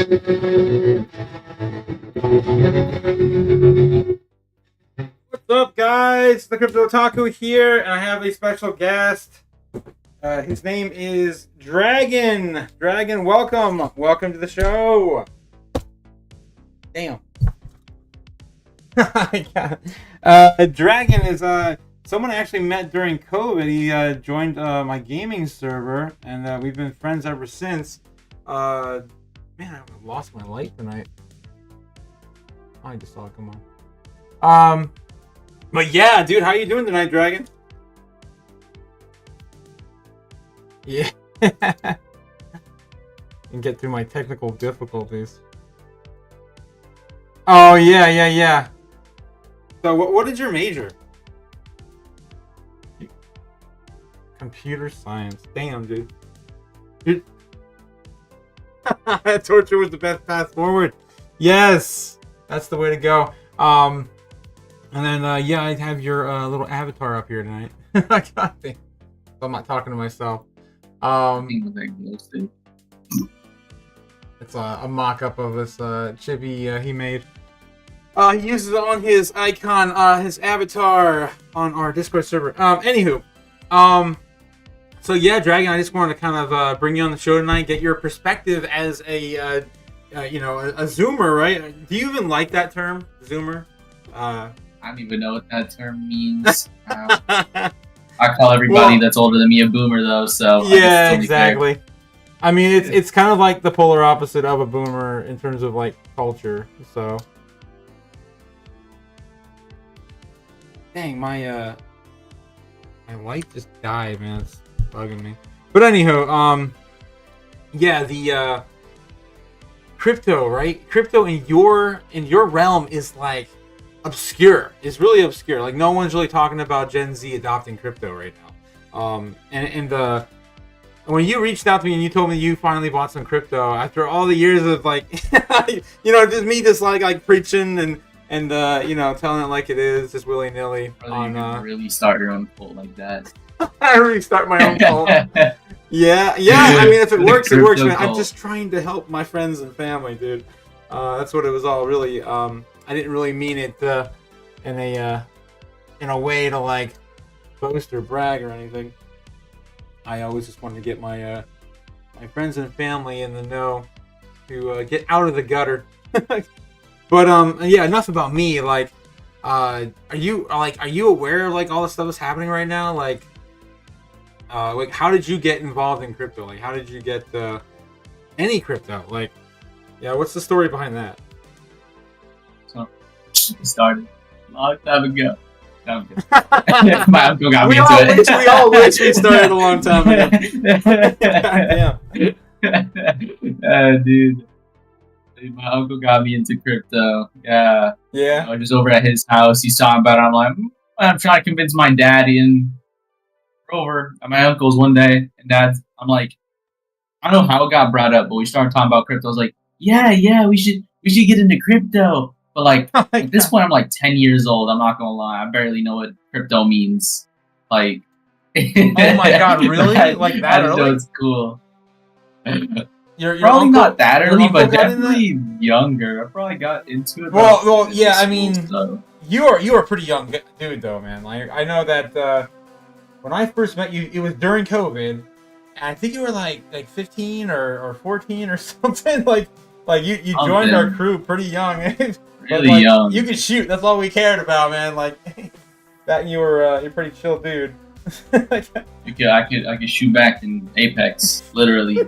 What's up, guys? The Crypto Otaku here, and I have a special guest. His name is Dragon. Dragon, welcome. Welcome to the show. Damn. Dragon is someone I actually met during COVID. He joined my gaming server, and we've been friends ever since. Man, I lost my light tonight. I just saw it come on. But yeah, dude, how you doing tonight, Dragon? Yeah. And get through my technical difficulties. Oh, yeah. So, what is your major? Computer science. Damn, dude. Torture was the best path forward. Yes, that's the way to go. And then, yeah, I have your little avatar up here tonight. I got it. I'm not talking to myself. It's a mock-up of this chibi he made. He uses it on his icon, his avatar on our Discord server. Anywho, so yeah, Dragon, I just wanted to kind of bring you on the show tonight, get your perspective as a Zoomer, right? Do you even like that term, Zoomer? I don't even know what that term means. I call everybody that's older than me a boomer, though. So yeah, exactly. I mean, it's kind of like the polar opposite of a boomer in terms of like culture. So, dang, my light just died, man. It's bugging me. But anywho, yeah, the crypto, right? Crypto in your realm is like obscure. It's really obscure. Like no one's really talking about Gen Z adopting crypto right now. And when you reached out to me and you told me you finally bought some crypto after all the years of like, just me just like preaching and telling it like it is, just willy nilly. Really start your own cult like that. I really start my own cult. Yeah. I mean, if it works, it works, man. I'm just trying to help my friends and family, dude. That's what it was all really. I didn't really mean it in a way to like boast or brag or anything. I always just wanted to get my friends and family in the know to get out of the gutter. But yeah, enough about me. Like, are you aware of like all the stuff that's happening right now? Like how did you get involved in crypto? Like, how did you get any crypto? Like, yeah, what's the story behind that? Started a long time ago. My uncle got me into it. We all wish we started a long time ago. Dude, my uncle got me into crypto. Yeah. Just over at his house, he's talking about it. I'm like, I'm trying to convince my daddy, and we're over at my uncle's one day, and I'm like, I don't know how it got brought up, but we started talking about crypto. I was like, yeah, we should get into crypto. But like at this point, I'm like 10 years old. I'm not gonna lie. I barely know what crypto means. Like, oh my god, really? Like that early? Know it's cool. You're probably not that early, but definitely younger. I probably got into it. Well, yeah. I mean, so. you are a pretty young dude, though, man. Like, I know that when I first met you, it was during COVID, and I think you were like 15 or 14 or something. Like you joined our crew pretty young. Really young. You could shoot. That's all we cared about, man. Like that, you're a pretty chill dude. I could shoot back in Apex, literally.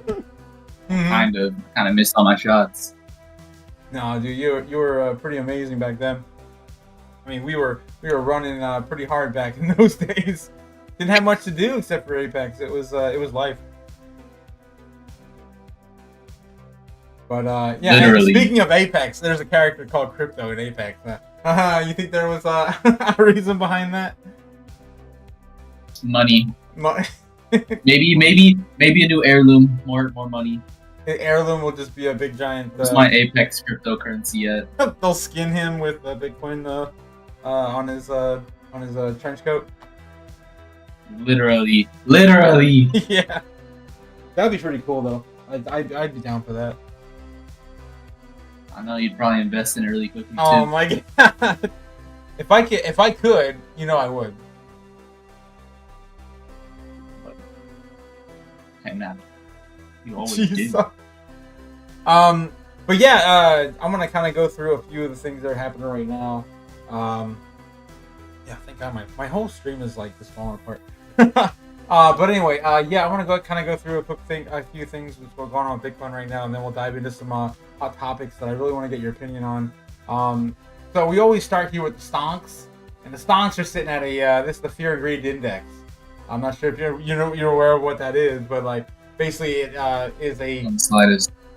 Mm-hmm. Kind of missed all my shots. No, dude, you were pretty amazing back then. I mean, we were running pretty hard back in those days. Didn't have much to do except for Apex. It was life. But yeah, speaking of Apex, there's a character called Crypto in Apex. You think there was a reason behind that? Money. maybe a new heirloom. More money. The heirloom will just be a big giant. What's my Apex cryptocurrency yet? They'll skin him with Bitcoin on his trench coat. Literally. Yeah, that'd be pretty cool though. I'd be down for that. I know you'd probably invest in it really quickly. Oh too. my god! If I could, I would. And now, you always Jeez. do. But yeah, I'm gonna kind of go through a few of the things that are happening right now. Yeah, thank God my whole stream is like just falling apart. But anyway, yeah, I want to go through a few things that's going on with Bitcoin right now, and then we'll dive into some hot topics that I really want to get your opinion on. So we always start here with the stonks, and the stonks are sitting at this is the Fear and Greed Index. I'm not sure if you're aware of what that is, but like basically it is a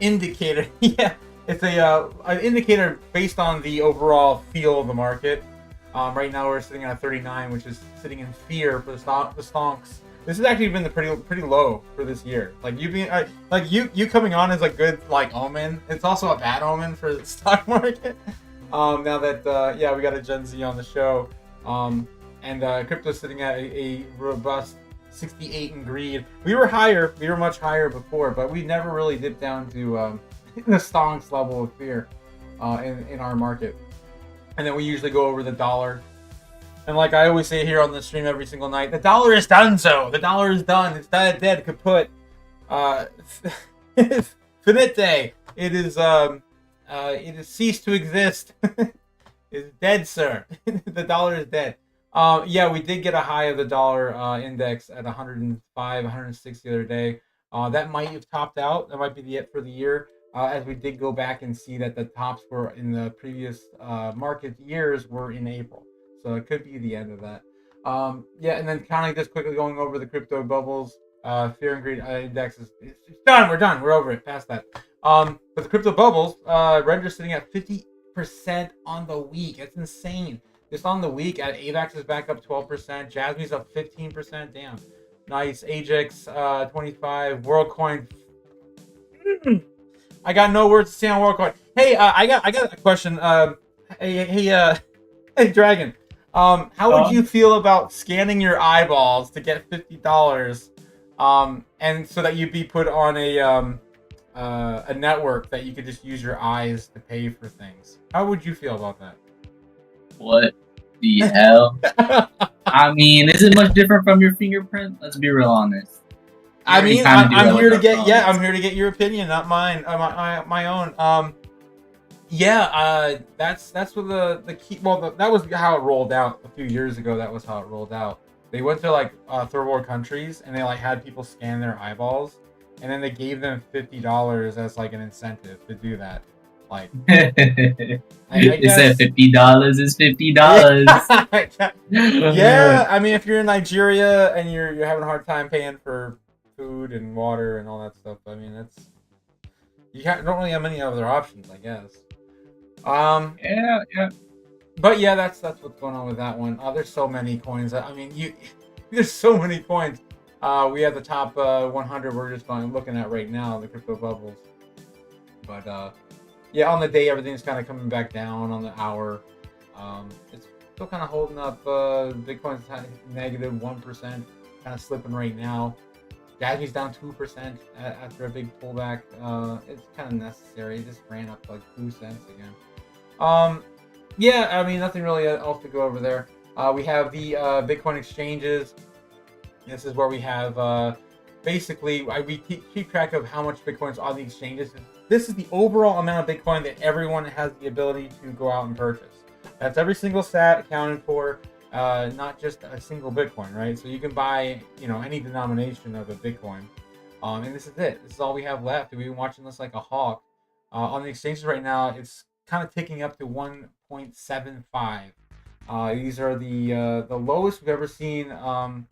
indicator. Yeah, it's an indicator based on the overall feel of the market. Right now we're sitting at 39, which is sitting in fear for the stonks. This has actually been the pretty low for this year. Like you coming on is a good like omen. It's also a bad omen for the stock market. Now that we got a Gen Z on the show, and crypto's sitting at a robust 68 in greed. We were much higher before, but we never really dipped down to the stonks level of fear in our market. And then we usually go over the dollar. And like I always say here on the stream every single night, the dollar is done so. The dollar is done. It's dead kaput. Finite. It has ceased to exist. It's dead, sir. The dollar is dead. Yeah, we did get a high of the dollar index at 105, 106 the other day. That might have topped out. That might be the it for the year. As we did go back and see that the tops were in the previous market years were in April. So it could be the end of that. Yeah, and then kind of just quickly going over the crypto bubbles. Fear and Greed index is it's done. We're done. We're over it. Past that. But the crypto bubbles, Render's sitting at 50% on the week. That's insane. Just on the week, at AVAX is back up 12%. Jasmy's up 15%. Damn. Nice. Ajax 25. WorldCoin. I got no words to say on WorldCoin. Hey, I got a question. Hey, Dragon. How would you feel about scanning your eyeballs to get $50? And so that you'd be put on a network that you could just use your eyes to pay for things. How would you feel about that? What the hell? I mean, is it much different from your fingerprint? Let's be real honest. I mean, I'm here to get your opinion, not mine, my own. That's what the key. Well, that was how it rolled out a few years ago. That was how it rolled out. They went to like third world countries and they like had people scan their eyeballs, and then they gave them $50 as like an incentive to do that. Like, they said $50 is $50. Yeah, I mean, if you're in Nigeria and you're having a hard time paying for food and water and all that stuff, I mean, don't really have many other options, I guess. Yeah. But yeah, that's what's going on with that one. There's so many coins. I mean, there's so many coins. We have the top 100 we're just looking at right now, the crypto bubbles. But yeah, on the day, everything's kind of coming back down. On the hour, it's still kind of holding up. Bitcoin's negative 1%, kind of slipping right now. Jasmy's down 2% after a big pullback. It's kind of necessary. It just ran up like 2 cents again. Yeah, I mean, nothing really else to go over there. We have the Bitcoin exchanges. This is where we have basically we keep track of how much Bitcoin's on the exchanges. This is the overall amount of Bitcoin that everyone has the ability to go out and purchase. That's every single sat accounted for, not just a single Bitcoin, right? So you can buy, any denomination of a Bitcoin. And this is it. This is all we have left. We've been watching this like a hawk. On the exchanges right now, it's kind of ticking up to 1.75. These are the lowest we've ever seen on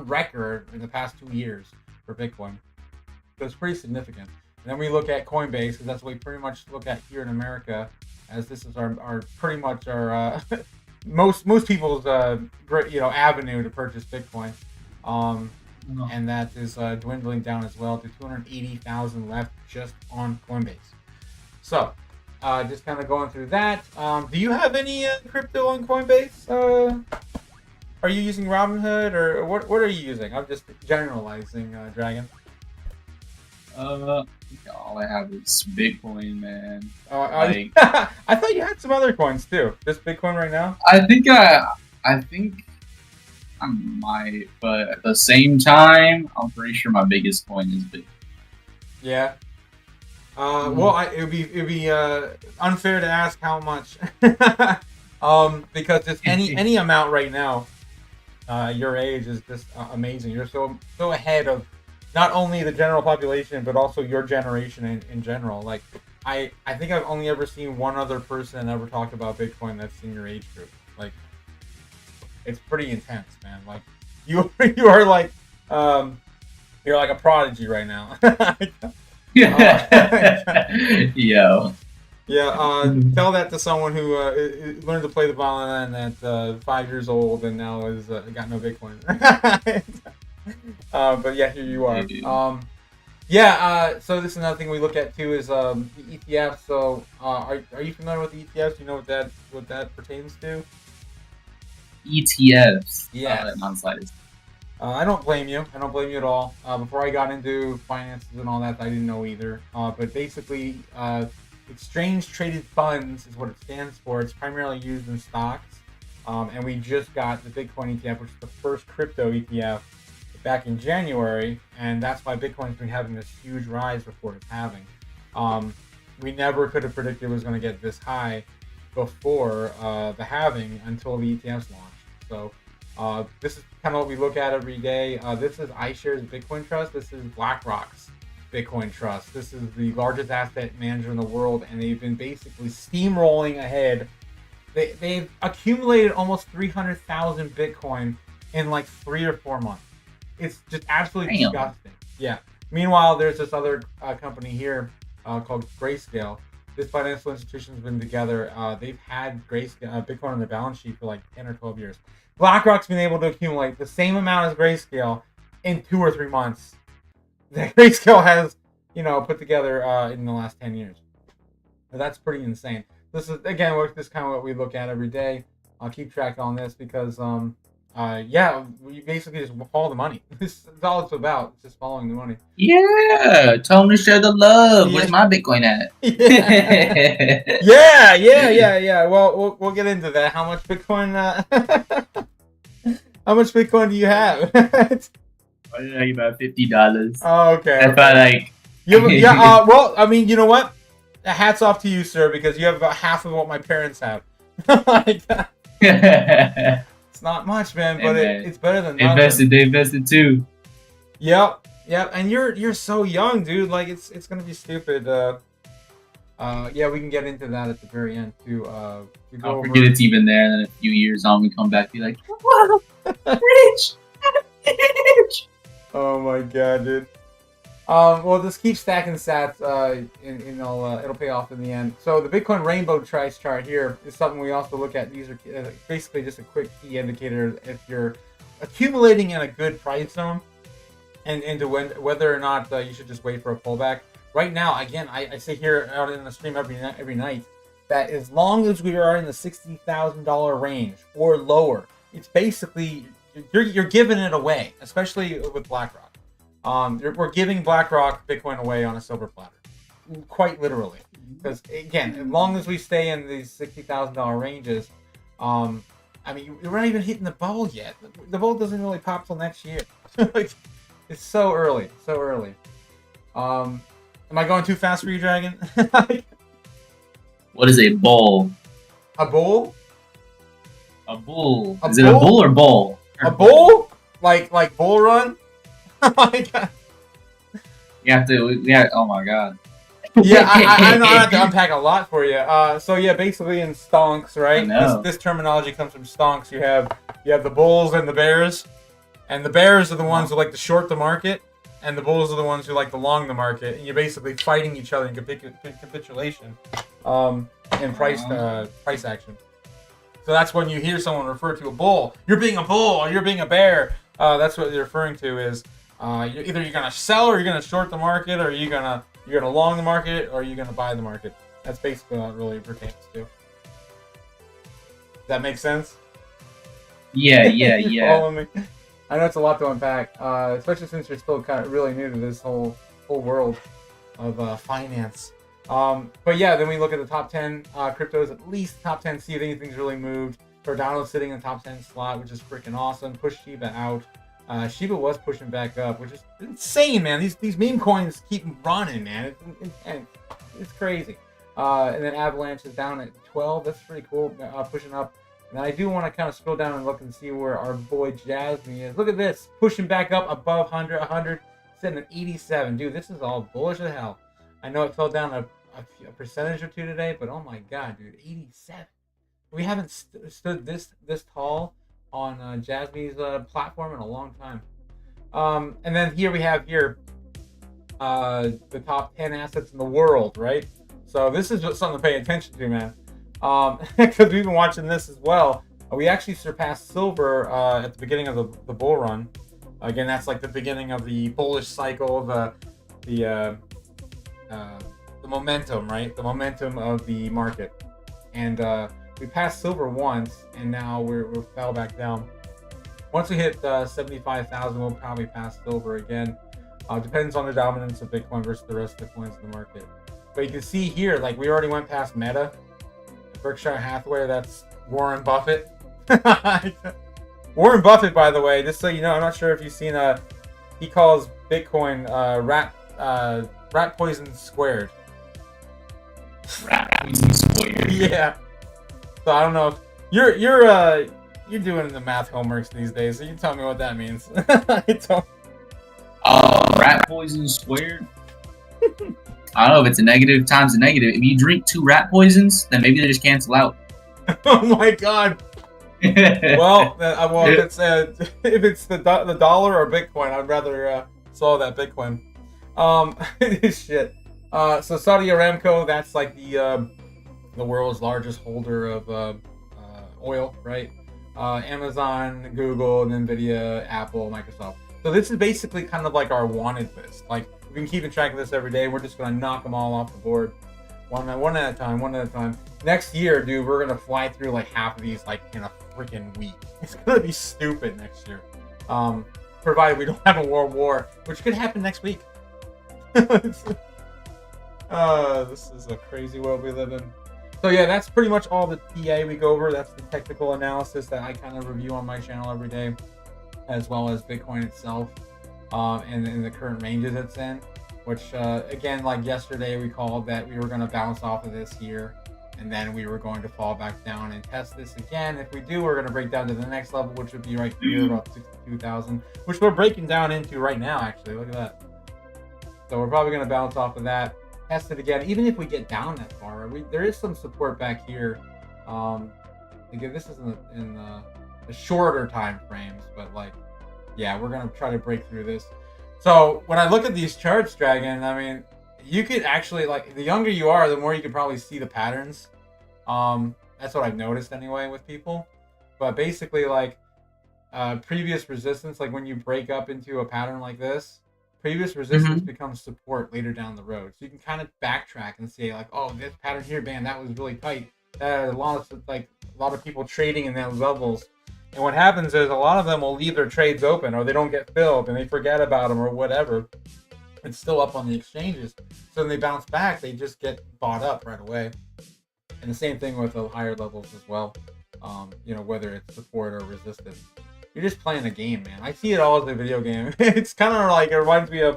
record in the past 2 years for Bitcoin. So it's pretty significant. And then we look at Coinbase, because that's what we pretty much look at here in America, as this is our pretty much our most people's avenue to purchase Bitcoin. And that is dwindling down as well to 280,000 left just on Coinbase. So just kind of going through that. Do you have any crypto on Coinbase? Are you using Robinhood, or what are you using? I'm just generalizing, Dragon. I think all I have is Bitcoin, man. I thought you had some other coins too. Just Bitcoin right now? I think I might, but at the same time, I'm pretty sure my biggest coin is Bitcoin. Yeah. Well, it'd be unfair to ask how much, because it's any amount right now. Your age is just amazing. You're so ahead of not only the general population but also your generation in general. Like, I think I've only ever seen one other person ever talk about Bitcoin that's in your age group. Like, it's pretty intense, man. Like, you are like you're like a prodigy right now. Yo. Yeah, tell that to someone who learned to play the violin at 5 years old and now is got no Bitcoin. But yeah, here you are. So this is another thing we look at too is the ETFs. So are you familiar with the ETFs? Do you know what that pertains to? ETFs. Yeah. I don't blame you. I don't blame you at all. Before I got into finances and all that, I didn't know either. But basically, exchange traded funds is what it stands for. It's primarily used in stocks. And we just got the Bitcoin ETF, which is the first crypto ETF back in January. And that's why Bitcoin's been having this huge rise before it's having. We never could have predicted it was going to get this high before the halving until the ETFs launched. So this is kind of what we look at every day. This is iShares Bitcoin Trust. This is BlackRock's Bitcoin Trust. This is the largest asset manager in the world, and they've been basically steamrolling ahead. They've accumulated almost 300,000 Bitcoin in like 3 or 4 months. It's just absolutely disgusting. Yeah. Meanwhile, there's this other company here called Grayscale. This financial institution's been together. They've had Bitcoin on their balance sheet for like 10 or 12 years. BlackRock's been able to accumulate the same amount as Grayscale in 2 or 3 months that Grayscale has, put together in the last 10 years. So that's pretty insane. This is, again, this is kind of what we look at every day. I'll keep track on this because, we basically just follow the money. This is all it's about. It's just following the money. Yeah, tell them to share the love. Yeah. Where's my Bitcoin at? Yeah. Well, we'll get into that. How much Bitcoin? How much Bitcoin do you have? About $50. Oh, okay. If I like. Well, I mean, you know what? Hats off to you, sir, because you have about half of what my parents have. It's not much, man, but it's better than nothing. They invested too. Yep, and you're so young, dude. Like it's gonna be stupid. We can get into that at the very end too. I'll forget it's even there, and then a few years on, we come back and be like, "Whoa, rich." Oh my god, dude. Well, just keep stacking sats, and it'll pay off in the end. So the Bitcoin rainbow price chart here is something we also look at. These are basically just a quick key indicator if you're accumulating in a good price zone, and into whether or not you should just wait for a pullback. Right now, again, I say here out in the stream every night that as long as we are in the $60,000 range or lower, it's basically you're giving it away, especially with BlackRock. We're giving BlackRock Bitcoin away on a silver platter, quite literally. Because again, as long as we stay in these $60,000 ranges, I mean, we're not even hitting the bubble yet. The bubble doesn't really pop till next year. It's so early, Am I going too fast for you, Dragon? What is a bull? A bull? A bull. Is it a bull or bull? A bull? Like bull run? Oh my god. You have to. Yeah. Oh my god. Yeah, I know I have to unpack a lot for you. So yeah, basically in stonks, right? This terminology comes from stonks. You have the bulls and the bears, and the bears are the ones who like to short the market, and the bulls are the ones who like to long the market. And you're basically fighting each other in capitulation, in price action. So that's when you hear someone refer to a bull. You're being a bull, or you're being a bear. That's what they're referring to is either you're gonna sell or you're gonna short the market, or you're gonna long the market, or you're gonna buy the market. That's basically what it really pertains to. Does that make sense? Yeah. Follow me? I know it's a lot to unpack, especially since you're still kind of really new to this whole whole world of finance. But yeah, then we look at the top 10 cryptos, at least top 10, see if anything's really moved. Cardano's sitting in the top 10 slot, which is freaking awesome. Push Shiba out. Shiba was pushing back up, which is insane, man. These meme coins keep running, man. It's crazy. And then Avalanche is down at 12. That's pretty cool, pushing up. And I do want to kind of scroll down and look and see where our boy Jasmine is. Look at this, pushing back up above 100, sitting at 87. Dude, this is all bullish as hell. I know it fell down a percentage or two today, but oh my god, dude, 87. We haven't stood this tall on Jasmine's platform in a long time. And then here we have the top 10 assets in the world, right? So this is just something to pay attention to, man. Because we've been watching this as well. We actually surpassed silver at the beginning of the bull run. Again, that's like the beginning of the bullish cycle, the momentum, right? The momentum of the market. And we passed silver once, and now we're fell back down. Once we hit 75,000, we'll probably pass silver again. Depends on the dominance of Bitcoin versus the rest of the coins in the market. But you can see here, like we already went past Meta, Berkshire Hathaway. That's Warren Buffett. Warren Buffett, by the way, just so you know, I'm not sure if you've seen he calls Bitcoin rat poison squared. Rat poison squared. Yeah. So I don't know if you're doing the math homeworks these days, so you tell me what that means. Rat poison squared. I don't know if it's a negative times a negative. If you drink 2 rat poisons, then maybe they just cancel out. Oh my god. Well, if it's the dollar or Bitcoin, I'd rather swallow that Bitcoin. Shit. So Saudi Aramco, that's like the world's largest holder of oil, right? Amazon, Google, Nvidia, Apple, Microsoft. So this is basically kind of like our wanted list. Like we've been keeping track of this every day. We're just gonna knock them all off the board, one at a time. Next year, dude, we're gonna fly through like half of these like in a freaking week. It's gonna be stupid next year, provided we don't have a world war, which could happen next week. This is a crazy world we live in. So yeah, that's pretty much all the TA we go over. That's the technical analysis that I kind of review on my channel every day, as well as Bitcoin itself, and in the current ranges it's in. Which again, like yesterday, we called that we were going to bounce off of this here, and then we were going to fall back down and test this again. If we do, we're going to break down to the next level, which would be right here, about 62,000, which we're breaking down into right now. Actually, look at that. So we're probably going to bounce off of that. Test it again, even if we get down that far. There is some support back here. Again, this is in the shorter time frames, but like, yeah, we're gonna try to break through this. So when I look at these charts, Dragon, I mean, you could actually, like, the younger you are, the more you could probably see the patterns. That's what I've noticed anyway with people. But basically, like, previous resistance, like when you break up into a pattern like this, previous resistance becomes support later down the road. So you can kind of backtrack and say like, oh, this pattern here, man, that was really tight. A lot of people trading in those levels. And what happens is a lot of them will leave their trades open, or they don't get filled and they forget about them or whatever. It's still up on the exchanges. So when they bounce back, they just get bought up right away. And the same thing with the higher levels as well. Whether it's support or resistance. You're just playing a game, man. I see it all as a video game. It's kind of like, it reminds me of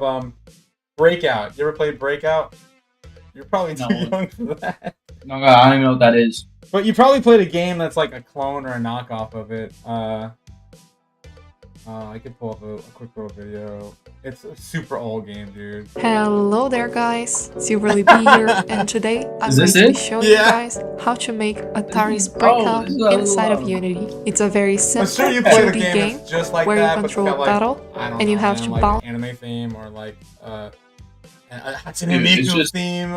Breakout. You ever played Breakout? You're probably too young for that. No, I don't even know what that is. But you probably played a game that's like a clone or a knockoff of it. I could pull up a quick little video. It's a super old game, dude. Hello there, guys. Silverly B here, and today I'm going to be showing you guys how to make Atari's Breakout inside of Unity. It's a very simple 2D game just like where that, you control battle, and you have to like bounce. Anime theme or like Hatsune Miku theme.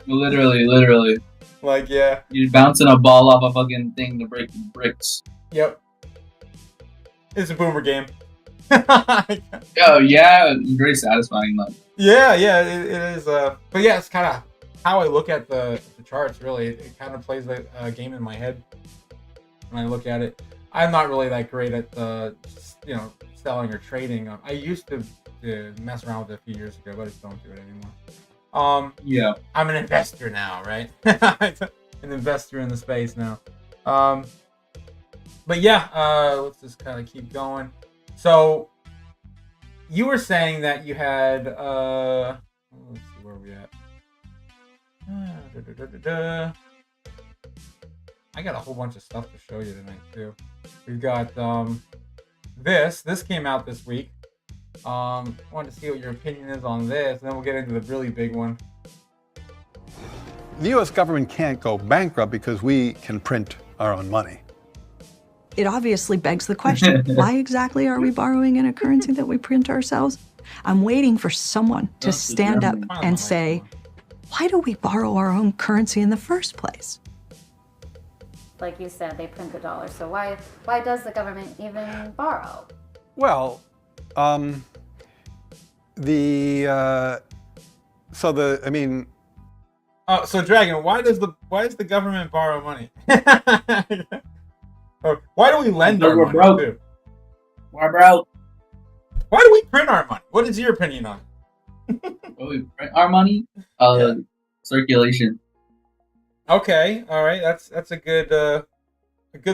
literally. Like, yeah. You're bouncing a ball off a fucking thing to break the bricks. Yep. It's a boomer game. Oh yeah, very satisfying. Like. Yeah, it is. But yeah, it's kind of how I look at the charts. Really, it kind of plays a game in my head when I look at it. I'm not really that great at selling or trading. I used to mess around with it a few years ago, but I just don't do it anymore. Yeah. I'm an investor now, right? An investor in the space now. But yeah, let's just kind of keep going. So you were saying that you had let's see where we at. I got a whole bunch of stuff to show you tonight too. We've got this came out this week. Wanted to see what your opinion is on this, and then we'll get into the really big one. The U.S. government can't go bankrupt because we can print our own money. It obviously begs the question, why exactly are we borrowing in a currency that we print ourselves? I'm waiting for someone to stand up and say, why do we borrow our own currency in the first place? Like you said, they print the dollar, so why does the government even borrow? Well, So Dragon, why does the government borrow money? Or why do we lend our money broke. too? We're broke. Why do we print our money? What is your opinion on it? We print our money? Circulation. Okay, all right, that's a good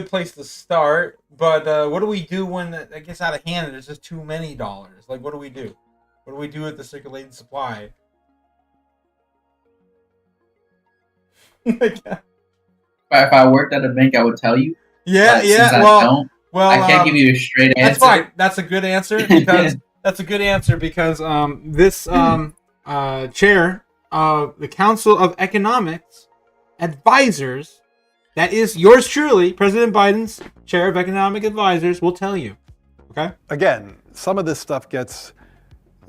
place to start. But what do we do when it gets out of hand and there's just too many dollars? Like, what do we do? What do we do with the circulating supply? If I worked at a bank, I would tell you. Yeah. Well, I can't give you a straight answer. That's fine. That's a good answer because this chair of the Council of Economics Advisors, that is yours truly, President Biden's chair of economic advisors, will tell you. Okay. Again, some of this stuff gets.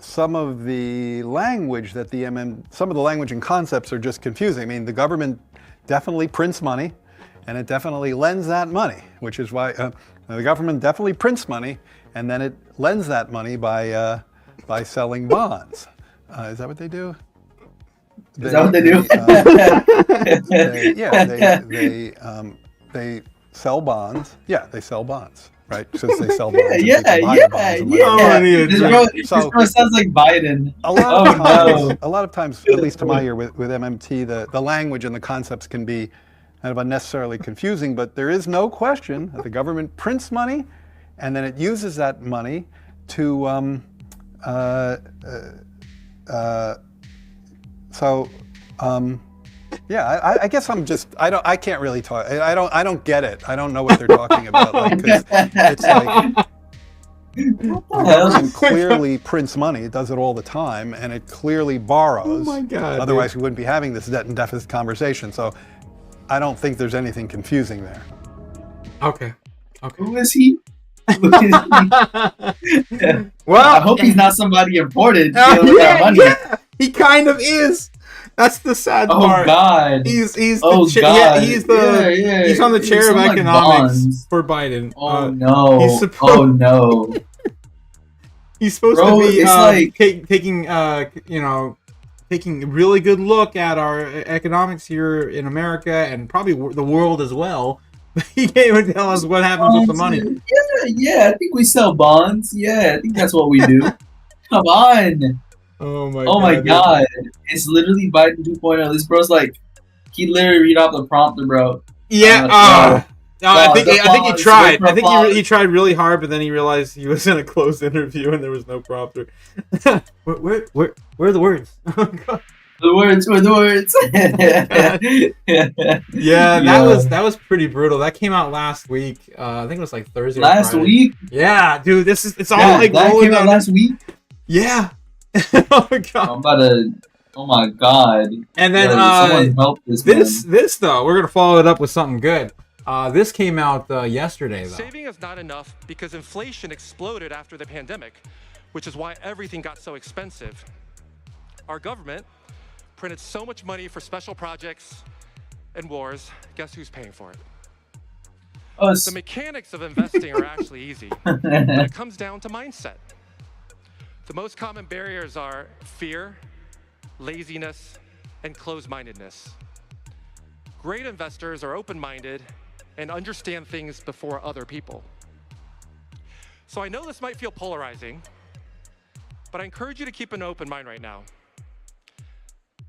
Some of the language that some of the language and concepts are just confusing. I mean, the government definitely prints money, and it definitely lends that money, which is why the government definitely prints money, and then it lends that money by selling bonds. Is that what they do? Is that what they do? They sell bonds. Yeah, they sell bonds. Right, since they sell bonds. Yeah. So it sounds like Biden. A lot of times, at least to my ear, with MMT, the language and the concepts can be kind of unnecessarily confusing. But there is no question that the government prints money, and then it uses that money to. Yeah, I guess I'm just I can't really talk. I don't get it. I don't know what they're talking about. Like, 'cause it's like the government clearly prints money. It does it all the time, and it clearly borrows. Oh my God! Otherwise, we wouldn't be having this debt and deficit conversation. So, I don't think there's anything confusing there. Okay. Who is he? Well, I hope he's not somebody important. Yeah, he kind of is. That's the sad part. Oh God! He's he's on the chair of economics for Biden. Oh no! He's supposed to be taking a really good look at our economics here in America and probably the world as well. He can't even tell us what happens with the money. Yeah, I think we sell bonds. Yeah, I think that's what we do. Come on. Oh my God. It's literally Biden 2.0. This bro's like, he literally read off the prompter, bro. Yeah. I think he tried. I think he tried really hard, but then he realized he was in a closed interview and there was no prompter. Where are the words? Oh, God. Where are the words? Yeah, that was pretty brutal. That came out last week. I think it was like Thursday. Last week? Yeah, dude. It's all like that rolling came out last week. Yeah. Oh my God. I'm about to. Oh my God. And then someone help this though, we're gonna follow it up with something good. This came out yesterday though. Saving is not enough because inflation exploded after the pandemic, which is why everything got so expensive. Our government printed so much money for special projects and wars. Guess who's paying for it? Us. The mechanics of investing are actually easy, but it comes down to mindset. The most common barriers are fear, laziness, and closed-mindedness. Great investors are open-minded and understand things before other people. So I know this might feel polarizing, but I encourage you to keep an open mind right now.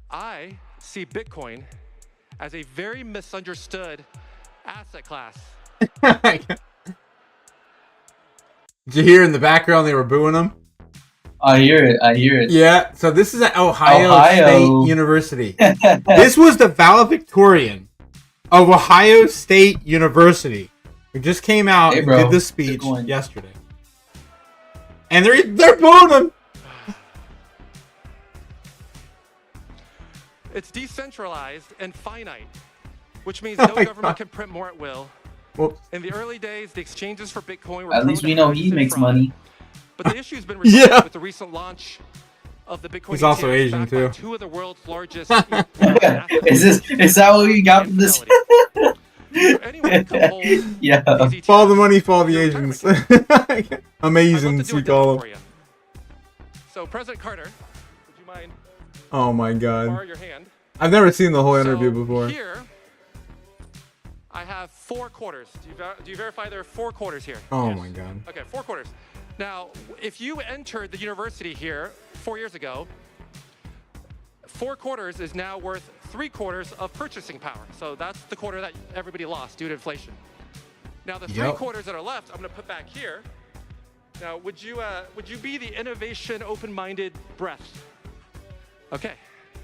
I see Bitcoin as a very misunderstood asset class. Did you hear in the background they were booing him? I hear it. Yeah, so this is at Ohio State University. This was the valedictorian of Ohio State University, who just came out and did the speech yesterday. And they're booing him. It's decentralized and finite, which means no government can print more at will. In the early days, the exchanges for Bitcoin were at least we know he makes money. But the issue's been resolved with the recent launch of the Bitcoin. He's also Asian too. Two of the world's largest. Is that what you got from this? Yeah. Follow the money, follow the Asians. Amazing, we call them. So, President Carter, would you mind? Oh my God. Borrow your hand. I've never seen the whole interview before. Here, I have 4 quarters. Do you verify there are 4 quarters here? Oh my God. Okay, 4 quarters. Now, if you entered the university here 4 years ago, 4 quarters is now worth 3 quarters of purchasing power. So that's the quarter that everybody lost due to inflation. Now the 3 quarters that are left, I'm going to put back here. Now, would you be the innovation, open-minded breath? Okay,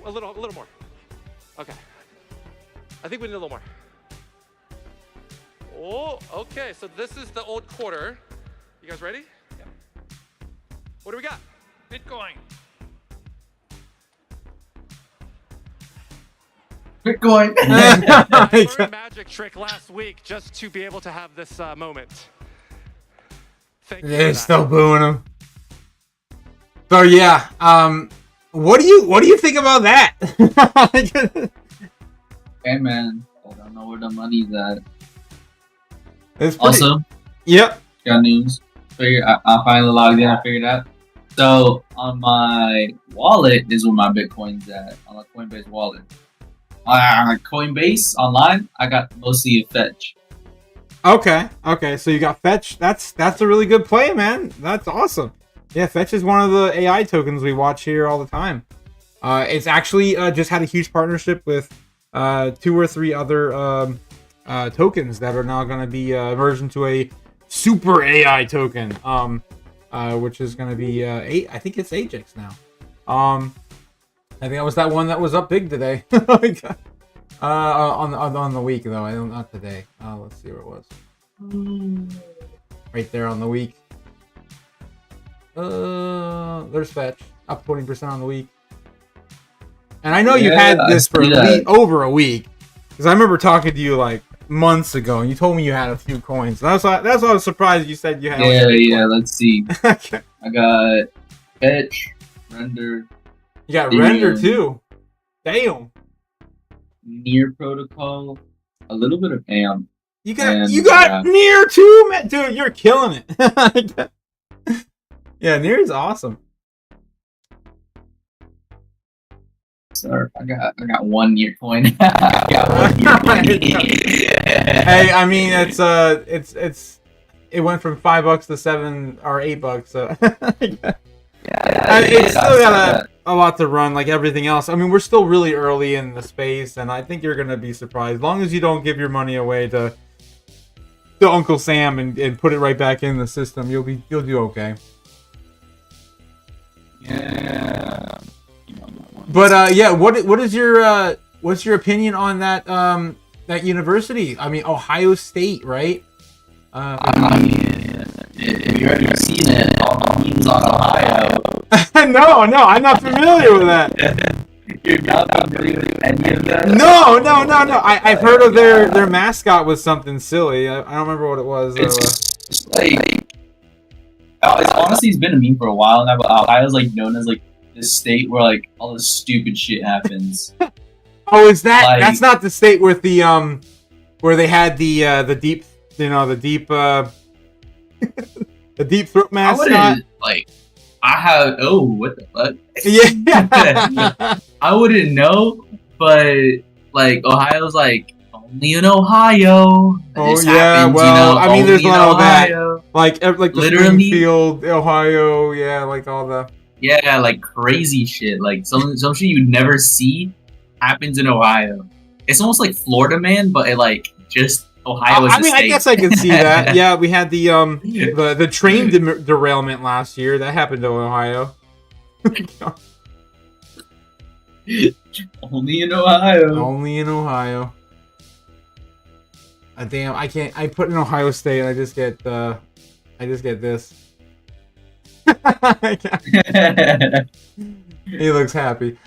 a little more. Okay, I think we need a little more. Oh, okay. So this is the old quarter. You guys ready? Yeah. What do we got? Bitcoin. I learned a magic trick last week just to be able to have this moment. Thank you. They're still booing him. So yeah, what do you think about that? Hey man, I don't know where the money's at. Also, yep. Got news. I finally logged in. I figured out. So on my wallet is where my Bitcoin's at. On the Coinbase wallet. Coinbase online, I got mostly a fetch. Okay. So you got fetch. That's a really good play, man. That's awesome. Yeah, fetch is one of the AI tokens we watch here all the time. It's actually just had a huge partnership with 2 or 3 other tokens that are now going to be merged into a super AI token, which is going to be I think it's Ajax now. I think that was that one that was up big today. On the week though, I don't, not today. Let's see where it was. Right there on the week. There's fetch up 20% on the week. And I know you had this for over a week, because I remember talking to you like months ago, and you told me you had a few coins. That's why I was surprised you said you had. Yeah. Let's see. Okay. I got fetch, render. You got render too. Damn. Near protocol, a little bit of AMP. You got near too, man. Dude. You're killing it. Yeah, near is awesome. Sorry, I got 1 year coin. I got 1 year coin. Hey, I mean it went from $5 to $7 or $8. So it's still got a lot to run, like everything else. I mean, we're still really early in the space, and I think you're gonna be surprised. As long as you don't give your money away to Uncle Sam and put it right back in the system, you'll do okay. Yeah. But yeah, what is your what's your opinion on that that university? I mean, Ohio State, right? I mean, if you've already seen it, all the memes on Ohio. No, I'm not familiar with that. You're not familiar with any of that? No. I've heard of their mascot was something silly. I don't remember what it was. It's like, it's been a meme for a while now, but Ohio's like known as like this state where like all this stupid shit happens. Oh, is that? Like, that's not the state with the where they had the deep, the deep the deep throat mascot. What the fuck? Yeah. I wouldn't know, but like Ohio's like home only in Ohio. Oh yeah, happens, well, I mean, there's a lot of that, like the literally Springfield, Ohio, yeah, like all the like crazy shit, like some shit you'd never see happens in Ohio. It's almost like Florida Man, but it like just Ohio is. I mean, I guess I can see that. Yeah, we had the train derailment last year that happened to Ohio. Only in Ohio. Only in Ohio. Damn, I can't. I put in Ohio State, and I just get this. He looks happy.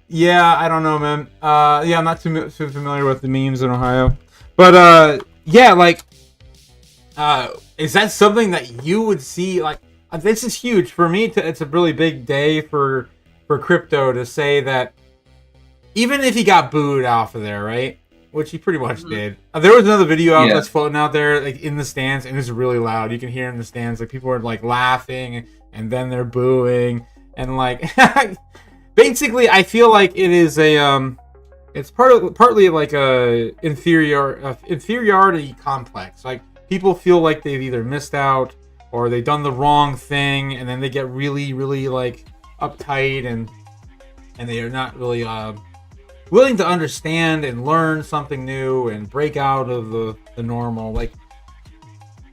Yeah, I don't know, man. Yeah, I'm not too familiar with the memes in Ohio, but yeah, like, is that something that you would see? Like, this is huge for me. It's a really big day for crypto to say that. Even if he got booed off of there, right? Which he pretty much did. There was another video out that's floating out there, like in the stands, and it's really loud. You can hear in the stands, like people are like laughing, and then they're booing, and like basically, I feel like it is it's partly like a inferiority complex. Like people feel like they've either missed out or they've done the wrong thing, and then they get really, really like uptight, and they are not really willing to understand and learn something new and break out of the normal. Like,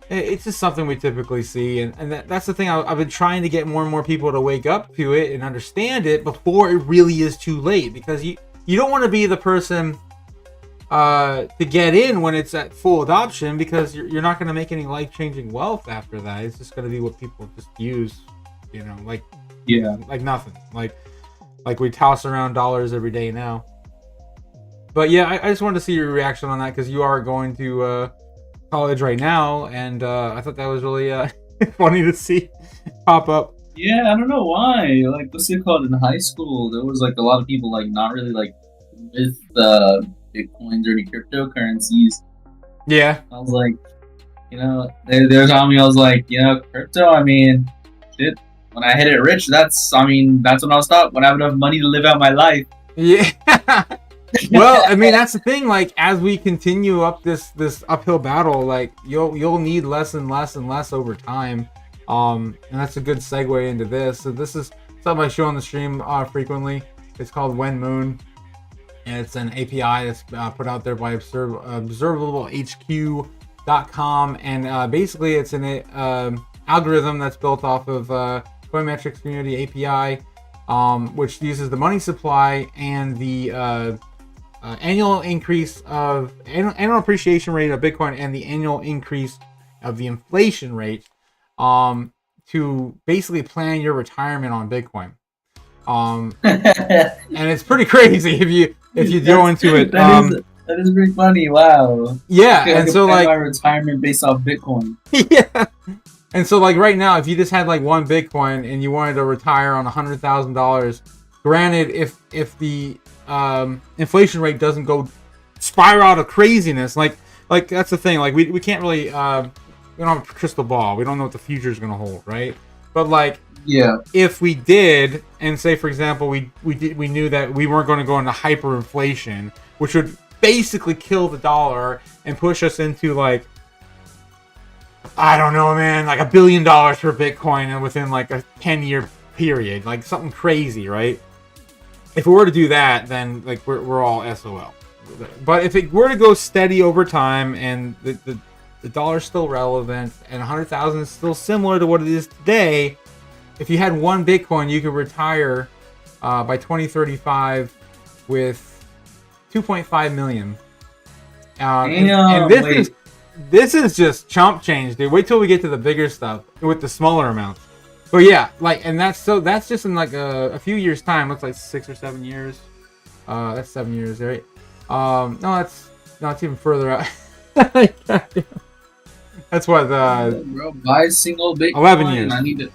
it's just something we typically see, and that's the thing. I've been trying to get more and more people to wake up to it and understand it before it really is too late, because you don't want to be the person to get in when it's at full adoption, because you're not going to make any life-changing wealth after that. It's just going to be what people just use, like nothing, like we toss around dollars every day now. But yeah, I just wanted to see your reaction on that, because you are going to college right now, and I thought that was really funny to see pop up. Yeah, I don't know why. Like, what's it called? In high school, there was like a lot of people like not really like with Bitcoins or any cryptocurrencies. Yeah. I was like, they were telling me, I was like, crypto, I mean, shit, when I hit it rich, that's when I'll stop, when I have enough money to live out my life. Yeah. Well, I mean, that's the thing. Like, as we continue up this uphill battle, like you'll need less and less and less over time. And that's a good segue into this. So this is something I show on the stream frequently. It's called When Moon, and it's an API that's put out there by observablehq.com, and basically it's an algorithm that's built off of Coinmetrics Community API, which uses the money supply and the annual increase of annual appreciation rate of Bitcoin and the annual increase of the inflation rate to basically plan your retirement on Bitcoin. And it's pretty crazy if you go into it. That is pretty funny. Wow. Yeah, and so like my retirement based off Bitcoin. Yeah. And so like right now, if you just had like one Bitcoin and you wanted to retire on $100,000, granted, if the inflation rate doesn't go spiral out of craziness, like that's the thing. Like we can't really we don't have a crystal ball. We don't know what the future is going to hold, right? But like, yeah, if we did, and say for example we knew that we weren't going to go into hyperinflation, which would basically kill the dollar and push us into like, I don't know, man, like $1 billion per Bitcoin and within like a 10-year period, like something crazy, right? If we were to do that, then like we're all SOL. But if it were to go steady over time, and the dollar's still relevant, and 100,000 is still similar to what it is today, if you had one Bitcoin, you could retire by 2035 with 2.5 million. And this is just chump change, dude. Wait till we get to the bigger stuff with the smaller amounts. But yeah, like, and that's just in like a few years' time. Looks like 6 or 7 years. That's 7 years, right? No, it's even further out. That's what bro, buy a single Bitcoin. 11 years. I need to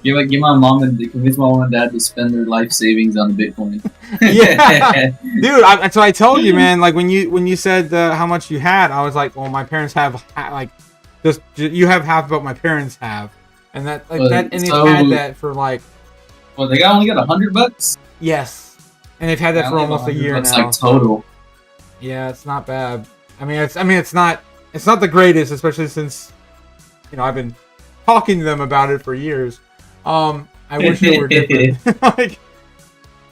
give my mom and convince my mom and dad to spend their life savings on Bitcoin. Yeah, dude. So I told you, man. Like when you said how much you had, I was like, well, my parents have like just you have half of what my parents have. And that, like, and they've had that for like. Well, they only got $100. Yes. and they've had that for almost a year now. Like total. Yeah, it's not bad. It's not the greatest, especially since I've been talking to them about it for years. I wish it were different.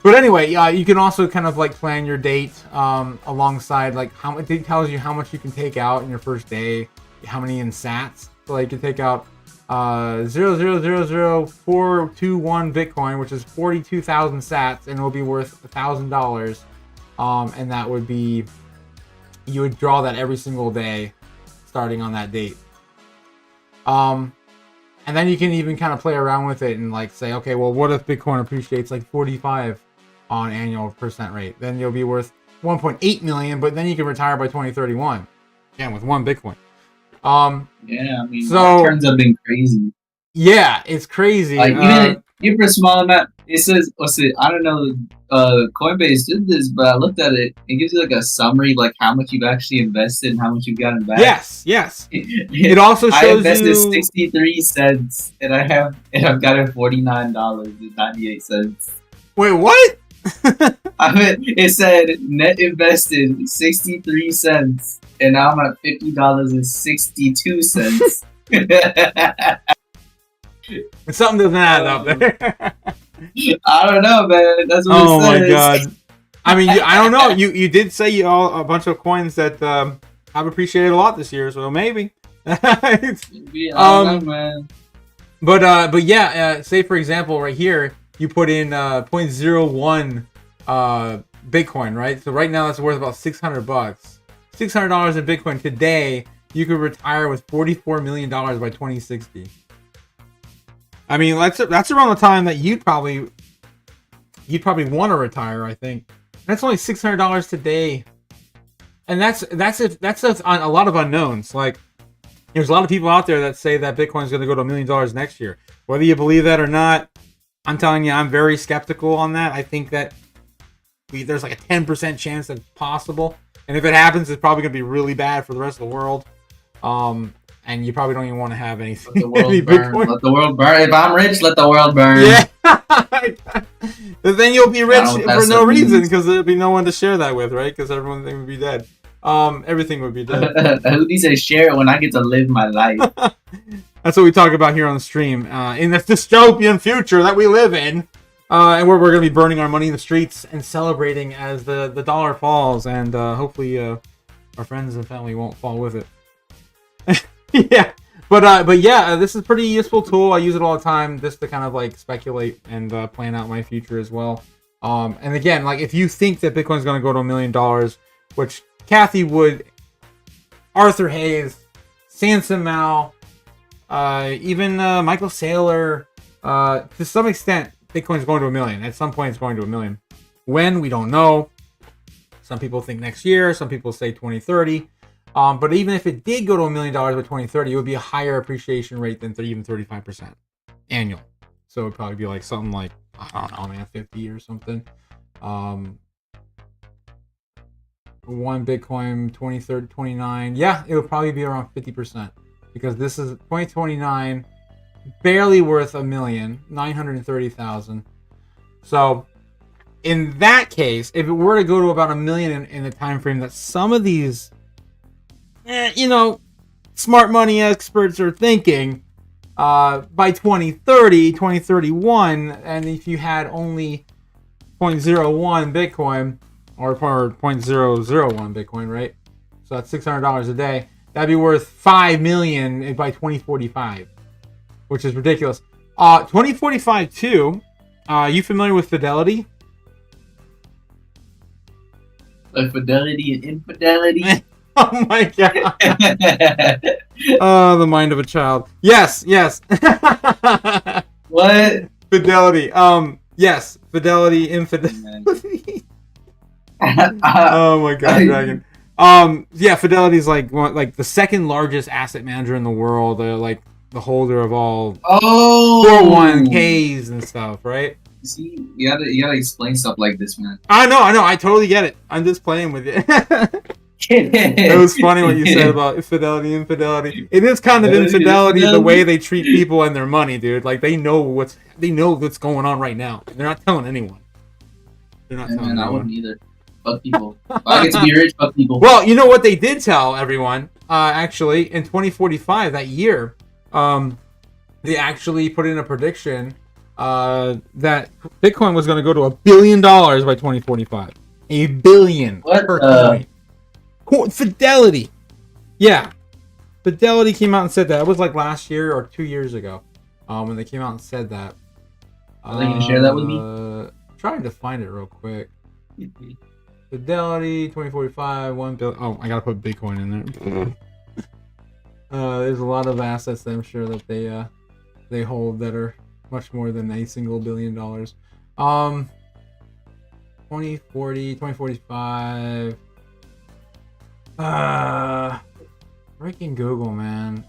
But anyway, you can also kind of like plan your date alongside like how much it tells you how much you can take out in your first day, how many in sats. So like you can take out 0.0000421 Bitcoin, which is 42,000 sats, and it will be worth $1,000. And that would be, you would draw that every single day, starting on that date. And then you can even kind of play around with it and like say, okay, well, what if Bitcoin appreciates like 45 on annual percent rate? Then you'll be worth 1.8 million, but then you can retire by 2031. Again, with one Bitcoin. Yeah, so it turns out being crazy. Yeah, it's crazy. Like even for a small amount, it says, I don't know, Coinbase did this, but I looked at it. It gives you like a summary, like how much you've actually invested and how much you've gotten back. Yes. It also shows I invested 63 cents, and I've gotten $49.98. Wait, what? It said net invested 63 cents, and now I'm at $50.62. Something doesn't add up there. I don't know, man. That's what it says. Oh my god. I don't know. You did say a bunch of coins that have appreciated a lot this year, so maybe. I don't know, man. But yeah, say for example, right here, you put in 0.01 Bitcoin, right? So right now that's worth about $600. $600 in Bitcoin today, you could retire with $44 million by 2060. That's around the time that you'd probably want to retire. I think that's only $600 today, and that's on a lot of unknowns. Like, there's a lot of people out there that say that Bitcoin is going to go to $1 million next year. Whether you believe that or not, I'm telling you, I'm very skeptical on that. I think that there's like a 10% chance that it's possible, and if it happens, it's probably going to be really bad for the rest of the world. And you probably don't even want to have anything. Let the world burn. Let the world burn. If I'm rich, let the world burn. Yeah. But then you'll be rich for no reason, because there'll be no one to share that with, right? Because everything would be dead. Everything would be dead. Who needs to share it when I get to live my life? That's what we talk about here on the stream. In this dystopian future that we live in, and where we're going to be burning our money in the streets and celebrating as the dollar falls, and hopefully our friends and family won't fall with it. Yeah, but yeah, this is a pretty useful tool. I use it all the time just to kind of like speculate and plan out my future as well. And again, like if you think that Bitcoin's going to go to $1 million, which Kathy Wood, Arthur Hayes, Sansa Mao, even Michael Saylor, to some extent, Bitcoin's going to $1 million. At some point, it's going to $1 million. When, we don't know. Some people think next year. Some people say 2030. But even if it did go to $1 million by 2030, it would be a higher appreciation rate than even 35% annual. So it would probably be like something like, I don't know, man, 50 or something. One Bitcoin, 2030, 29. Yeah, it would probably be around 50%, because this is 2029, barely worth $1 million, 930,000. So in that case, if it were to go to about $1 million in the time frame that some of these smart money experts are thinking, by 2030, 2031, and if you had only 0.01 Bitcoin, or 0.001 Bitcoin, right? So that's $600 a day. That'd be worth $5 million by 2045, which is ridiculous. 2045 too. You familiar with Fidelity? Fidelity and infidelity. Oh my god. Oh, the mind of a child. Yes. What? Fidelity. Yes. Fidelity, infidelity. Oh my god, Dragon. Yeah, Fidelity is like the second largest asset manager in the world. They're like the holder of all 401ks and stuff, right? See, you gotta explain stuff like this, man. I know. I totally get it. I'm just playing with you. It was funny what you said about infidelity. It is kind of infidelity the way they treat people and their money, dude. Like they know what's going on right now. They're not telling anyone. They're not Yeah, telling man, I anyone. wouldn't either. Fuck people. If I get to be rich, fuck people. Well, you know what they did tell everyone? Actually, in 2045, that year, they actually put in a prediction that Bitcoin was going to go to $1 billion by 2045. $1 billion per coin. Fidelity. Yeah. Fidelity came out and said that. It was like last year or 2 years ago when they came out and said that. Are they going to share that with me? Trying to find it real quick. Fidelity 2045 $1 billion. Oh, I gotta put Bitcoin in there. There's a lot of assets that I'm sure that they hold that are much more than a single $1 billion. 2040, 2045. Freaking Google, man.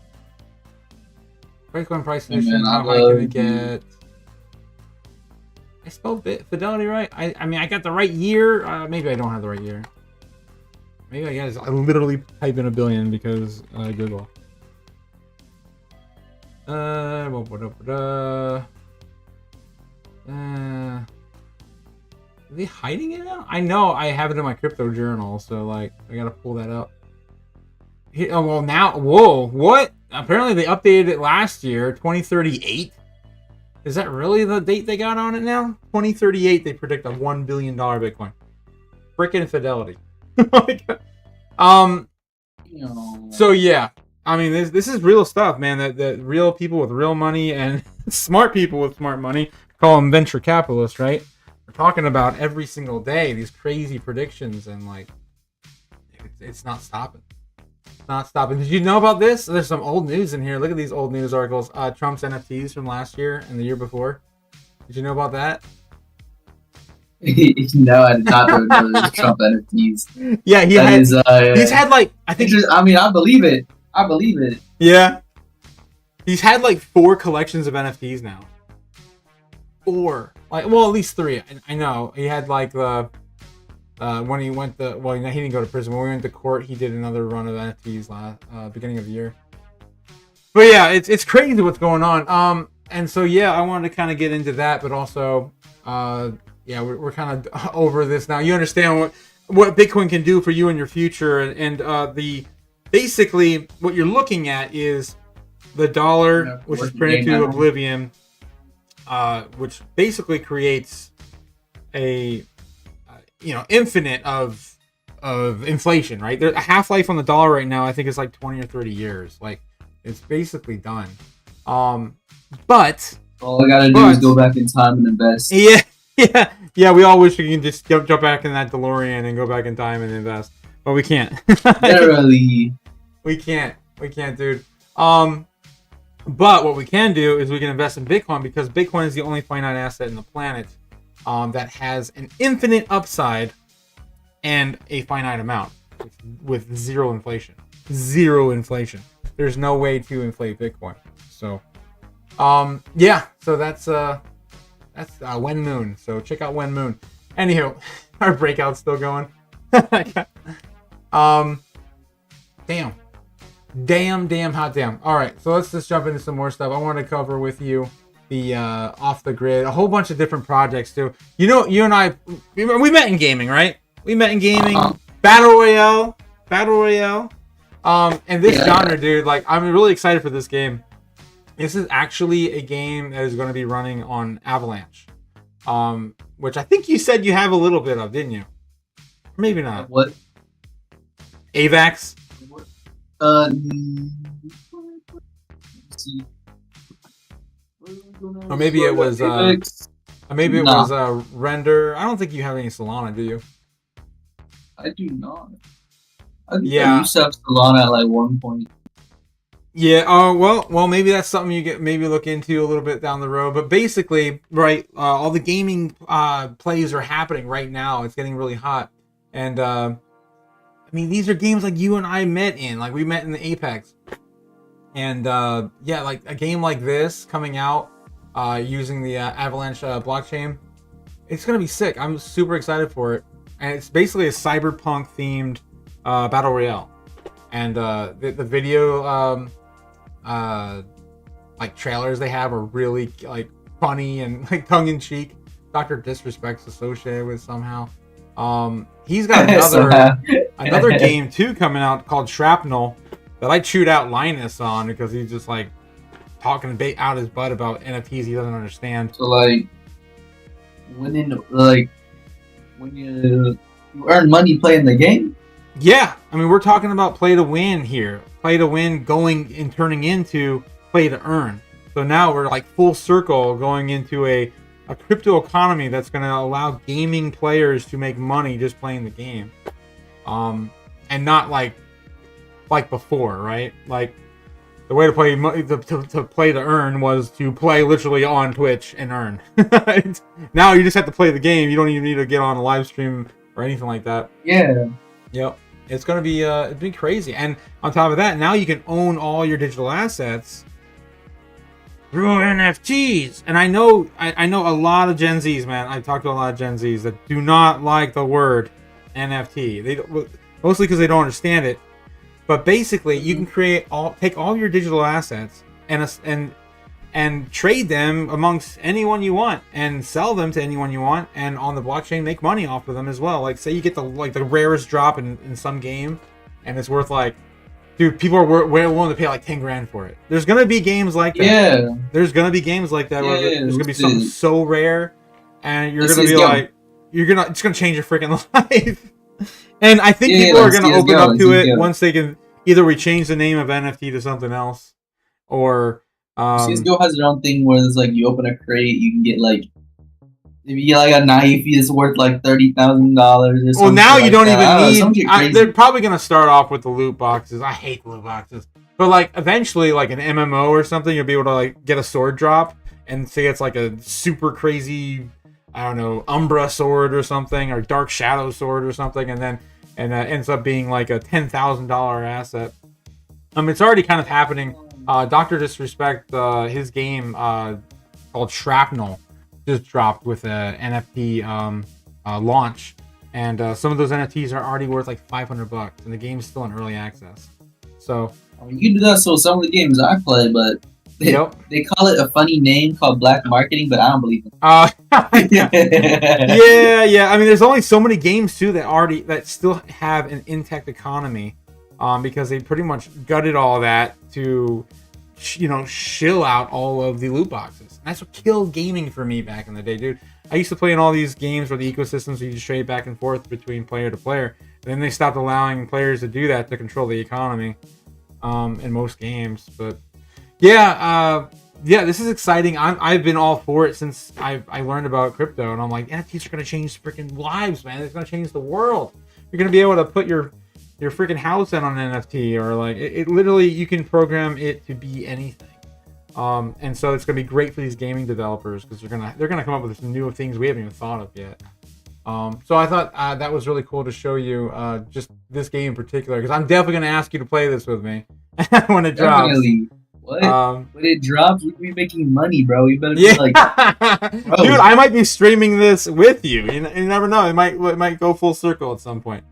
Bitcoin price prediction. How high can it get? I spelled Fidelity right. I mean, I got the right year. Maybe I don't have the right year. Maybe I guess I literally type in $1 billion because Google. Are they hiding it now? I know I have it in my crypto journal, so like I gotta pull that up. Oh well, now whoa, what? Apparently they updated it last year, 2038. Is that really the date they got on it now? 2038, they predict a $1 billion Bitcoin. Frickin' Fidelity. So yeah, I mean, this is real stuff, man. That real people with real money and smart people with smart money, call them venture capitalists, right? We're talking about every single day these crazy predictions, and like, it's not stopping. Not stopping. Did you know about this? There's some old news in here. Look at these old news articles. Trump's NFTs from last year and the year before. Did you know about that? No, I did not know those Trump NFTs. Yeah, he's had like I mean, I believe it. I believe it. Yeah. He's had like 4 collections of NFTs now. 4. Like, well, at least 3. I know. He had like the when he went he didn't go to prison. When we went to court, he did another run of NFTs last beginning of the year. But yeah, it's crazy what's going on. And so yeah, I wanted to kind of get into that, but also yeah, we're kind of over this now. You understand what Bitcoin can do for you in your future, and basically what you're looking at is the dollar, which is printed to oblivion, which basically creates a infinite of inflation, right? There's a half-life on the dollar right now. I think it's like 20 or 30 years. Like, it's basically done. But all I gotta do is go back in time and invest. Yeah. We all wish we can just jump back in that DeLorean and go back in time and invest, but we can't. Literally, we can't, dude. But what we can do is we can invest in Bitcoin, because Bitcoin is the only finite asset in the planet that has an infinite upside and a finite amount with zero inflation. Zero inflation. There's no way to inflate Bitcoin. So, yeah. So that's When Moon. So check out When Moon. Anywho, our breakout's still going. Damn hot damn. All right, so let's just jump into some more stuff. I want to cover with you the off the grid, a whole bunch of different projects too. You know, you and I, we met in gaming, right? We met in gaming, battle royale. And this genre, dude, like, I'm really excited for this game. This is actually a game that is going to be running on Avalanche, which I think you said you have a little bit of, didn't you? Maybe not. What? AVAX. Let's see. Or maybe it was Render. I don't think you have any Solana, do you? I do not. I used to have Solana at like one point. Yeah. Well, maybe that's something you maybe look into a little bit down the road. But basically, right, all the gaming plays are happening right now. It's getting really hot, and I mean, these are games like you and I met in. Like, we met in the Apex, and yeah, like a game like this coming out using the Avalanche blockchain, it's gonna be sick. I'm super excited for it, and it's basically a cyberpunk themed battle royale, and the video like trailers they have are really like funny and like tongue in cheek. Dr. Disrespect's associated with somehow. He's got another game too coming out called Shrapnel that I chewed out Linus on because he's just like talking out his butt about NFTs he doesn't understand. So like when you earn money playing the game? Yeah, I mean we're talking about play to win here. Play to win going and turning into play to earn. So now we're like full circle going into a crypto economy that's going to allow gaming players to make money just playing the game, and not like before, right? Like the way to play to play to earn was to play literally on Twitch and earn. Now you just have to play the game. You don't even need to get on a live stream or anything like that. Yeah. Yep. It's gonna be it'd be crazy. And on top of that, now you can own all your digital assets through NFTs. And I know a lot of Gen Zs, man. I talked to a lot of Gen Zs that do not like the word NFT. They mostly because they don't understand it. But basically, you can take all your digital assets and trade them amongst anyone you want and sell them to anyone you want, and on the blockchain make money off of them as well. Like say you get the rarest drop in some game, and it's worth like, dude, people are willing to pay like 10 grand for it. There's gonna be games like that. Yeah. There's gonna be games like that where there's gonna be something so rare, and you're gonna be like, it's gonna change your freaking life. And I think people are gonna open up to it once they can. Either we change the name of NFT to something else, or CSGO has their own thing where it's like you open a crate, you can get like if you get like a knife, it's worth like $30,000 or something. Well, now you don't even need. They're probably gonna start off with the loot boxes. I hate loot boxes, but like eventually, like an MMO or something, you'll be able to like get a sword drop and say it's like a super crazy, I don't know, Umbra sword or something, or Dark Shadow sword or something, and then ends up being like a $10,000 asset. It's already kind of happening. Dr. Disrespect, his game called Shrapnel just dropped with a NFT launch, and some of those NFTs are already worth like $500, and the game's still in early access. So you can do that. So some of the games I play, but they call it a funny name called black marketing, but I don't believe it. Yeah. I mean, there's only so many games too that still have an intact economy, because they pretty much gutted all that to, shill out all of the loot boxes. And that's what killed gaming for me back in the day, dude. I used to play in all these games where the ecosystems you just trade back and forth between player to player. And then they stopped allowing players to do that to control the economy, in most games, but. Yeah, this is exciting. I've been all for it since I learned about crypto, and I'm like, NFTs are gonna change freaking lives, man. It's gonna change the world. You're gonna be able to put your freaking house in on an NFT, or like it literally you can program it to be anything. And so it's gonna be great for these gaming developers because they're gonna come up with some new things we haven't even thought of yet. So I thought that was really cool to show you just this game in particular, because I'm definitely gonna ask you to play this with me when it drops. Definitely. What? When it drops, we'll be making money, bro. You better be like, dude, I might be streaming this with you. You never know. It might go full circle at some point.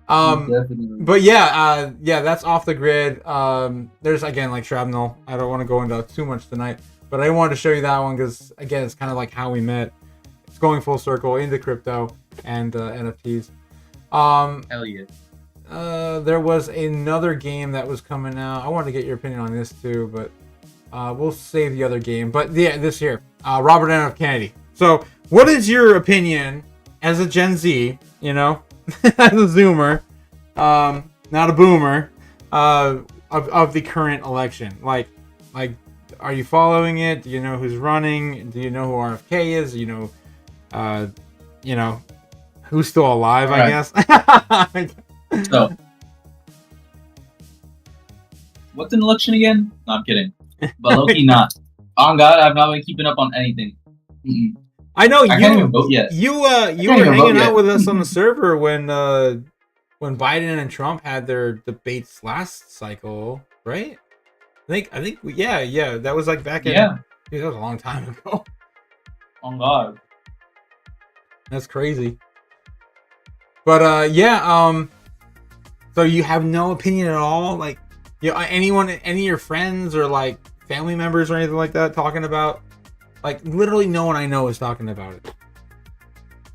Definitely. But yeah, that's off the grid. There's again like Shrapnel. I don't want to go into too much tonight, but I wanted to show you that one because again, it's kind of like how we met. It's going full circle into crypto and NFTs. Hell yeah. There was another game that was coming out. I wanted to get your opinion on this too, but we'll save the other game. But yeah, this here, Robert F. Kennedy. So, what is your opinion as a Gen Z? As a Zoomer, not a Boomer, of the current election? Like, are you following it? Do you know who's running? Do you know who RFK is? Who's still alive? Right. I guess. So, what's an election again? No, I'm kidding. But low-key not. On God, I've not been keeping up on anything. Mm-mm. I know I can't even vote yet. You were hanging out with us on the server when Biden and Trump had their debates last cycle, right? I think yeah. That was like back in dude, that was a long time ago. On God. That's crazy. But so you have no opinion at all? Like, any of your friends or like family members or anything like that talking about, like, literally no one I know is talking about it.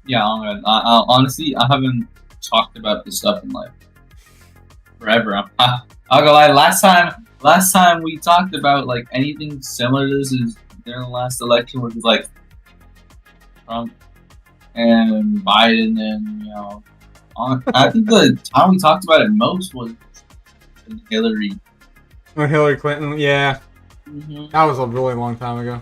Yeah, honestly, I haven't talked about this stuff in like forever. I'll go lie. Last time we talked about like anything similar to this is during the last election, which was like Trump and Biden, and I think the time we talked about it most was Hillary. When Hillary Clinton, yeah, that was a really long time ago.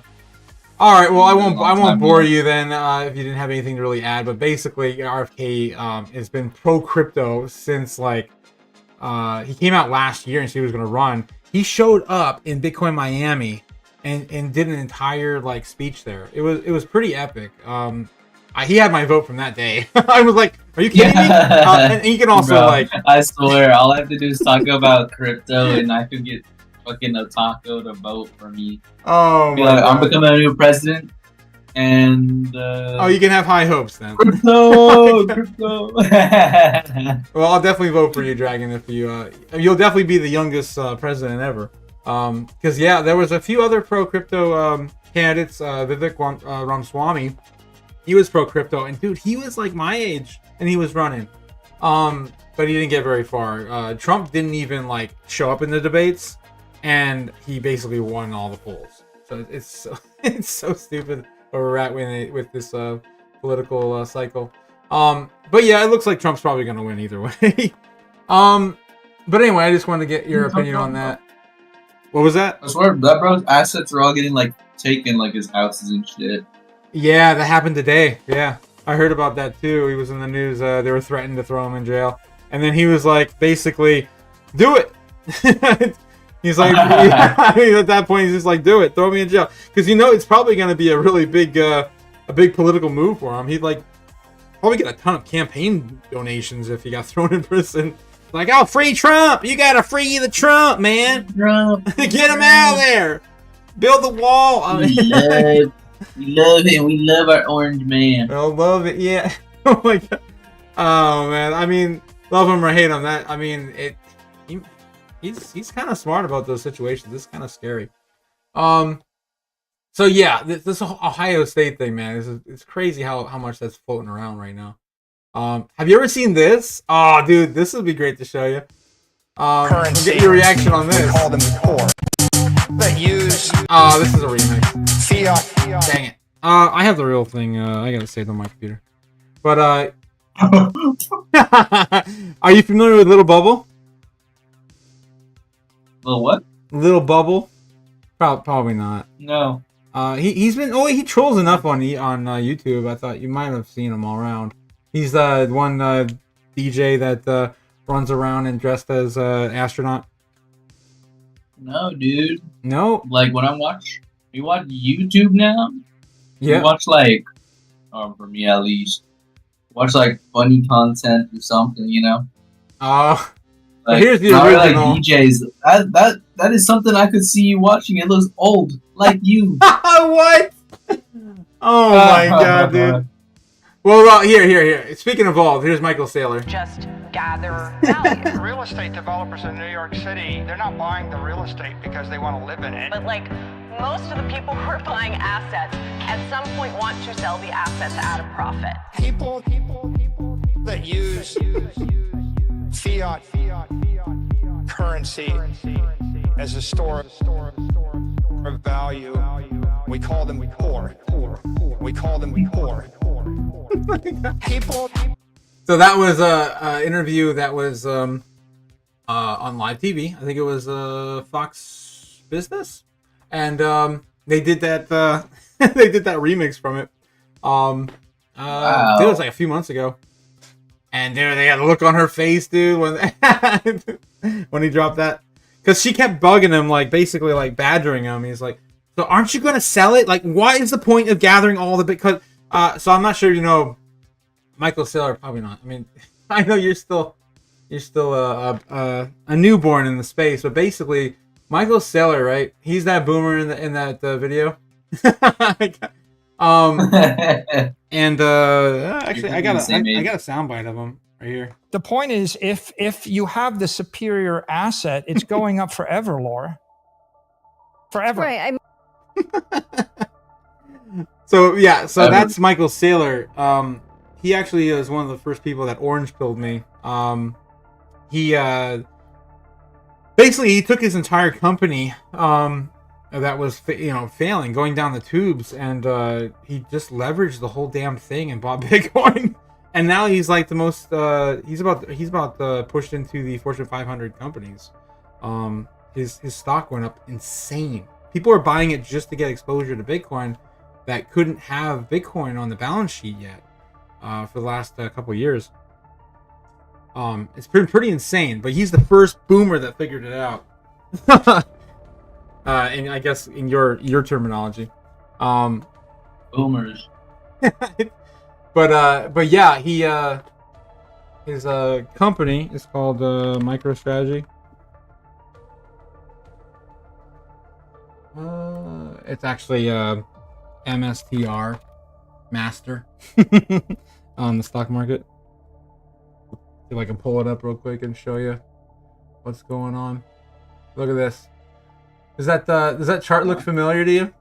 All right, well, I won't bore you then if you didn't have anything to really add. But basically, RFK has been pro crypto since like he came out last year and said he was going to run. He showed up in Bitcoin Miami and did an entire like speech there. It was pretty epic. He had my vote from that day. I was like, "Are you kidding me?" And he can also like, I swear, all I have to do is talk about crypto, and I could get fucking Otaku to vote for me. Oh my God. I'm becoming a new president, and you can have high hopes then. Crypto. Well, I'll definitely vote for you, Dragon. If you'll definitely be the youngest president ever. Because there was a few other pro crypto candidates. Vivek Ramaswamy, he was pro crypto, and dude, he was like my age, and he was running. But he didn't get very far. Trump didn't even like show up in the debates, and he basically won all the polls. So it's so stupid where we're at with this political cycle. But yeah, it looks like Trump's probably gonna win either way. But anyway, I just wanted to get your opinion on that. What was that? I swear that bro's assets are all getting like taken, like his houses and shit. Yeah, that happened today. Yeah, I heard about that too. He was in the news. They were threatening to throw him in jail, and then he was like, basically, do it. He's like, at that point, he's just like, do it, throw me in jail, because it's probably going to be a really big, political move for him. He'd like probably get a ton of campaign donations if he got thrown in prison. Like, oh, free Trump! You gotta free the Trump, man! Trump, get him out of there! Build the wall! We love him. We love our orange man. I love it, yeah. Oh my god. Oh man, I mean, love him or hate him, he's kind of smart about those situations. This is kind of scary. So yeah, this Ohio State thing, man, it's crazy how much that's floating around right now. Have you ever seen this? Oh, dude, this would be great to show you. Get your reaction on this. We call them core. That use. Oh, this is a remix. Fiat. Dang it. I have the real thing. I gotta save it on my computer. But are you familiar with Little Bubble? Little what? Little Bubble? Probably not. No. He trolls enough on YouTube. I thought you might have seen him all around. He's the one DJ that runs around and dressed as an astronaut. No, dude. No. Like when you watch YouTube now. Yeah. You watch like, for me at least, watch like funny content or something, Like, here's the original. Like DJs. That is something I could see you watching. It looks old, like you. What? Oh my god, dude. Well, here. Speaking of old, here's Michael Saylor. Just gather value. Real estate developers in New York City, they're not buying the real estate because they want to live in it. But like most of the people who are buying assets at some point want to sell the assets at a profit. People that use fiat currency as a store of value, we call them poor. We call them poor. So that was a interview that was on live TV. I think it was Fox Business, and they did that. They did that remix from it. Wow. It was like a few months ago, and they had a look on her face, dude, when he dropped that, because she kept bugging him, like basically like badgering him. He's like, "So aren't you gonna sell it? Like, what is the point of gathering all the because?" So I'm not sure Michael Saylor, probably not. I mean, I know you're still a newborn in the space, but basically Michael Saylor, right? He's that boomer in that video. Actually, I got a soundbite of him right here. The point is, if you have the superior asset, it's going up forever, Laura. Forever. Right. So that's Michael Saylor. he actually is one of the first people that orange pilled me. He basically he took his entire company that was failing, going down the tubes, and he just leveraged the whole damn thing and bought Bitcoin. And now he's like the most he's about pushed into the Fortune 500 companies. His stock went up insane. People are buying it just to get exposure to Bitcoin that couldn't have Bitcoin on the balance sheet yet for the last couple of years. It's been pretty insane, but he's the first boomer that figured it out. And I guess in your terminology, boomers. But yeah, he his company is called MicroStrategy. It's actually MSTR, Master, on the stock market. See if I can pull it up real quick and show you what's going on. Look at this. Does that chart look familiar to you?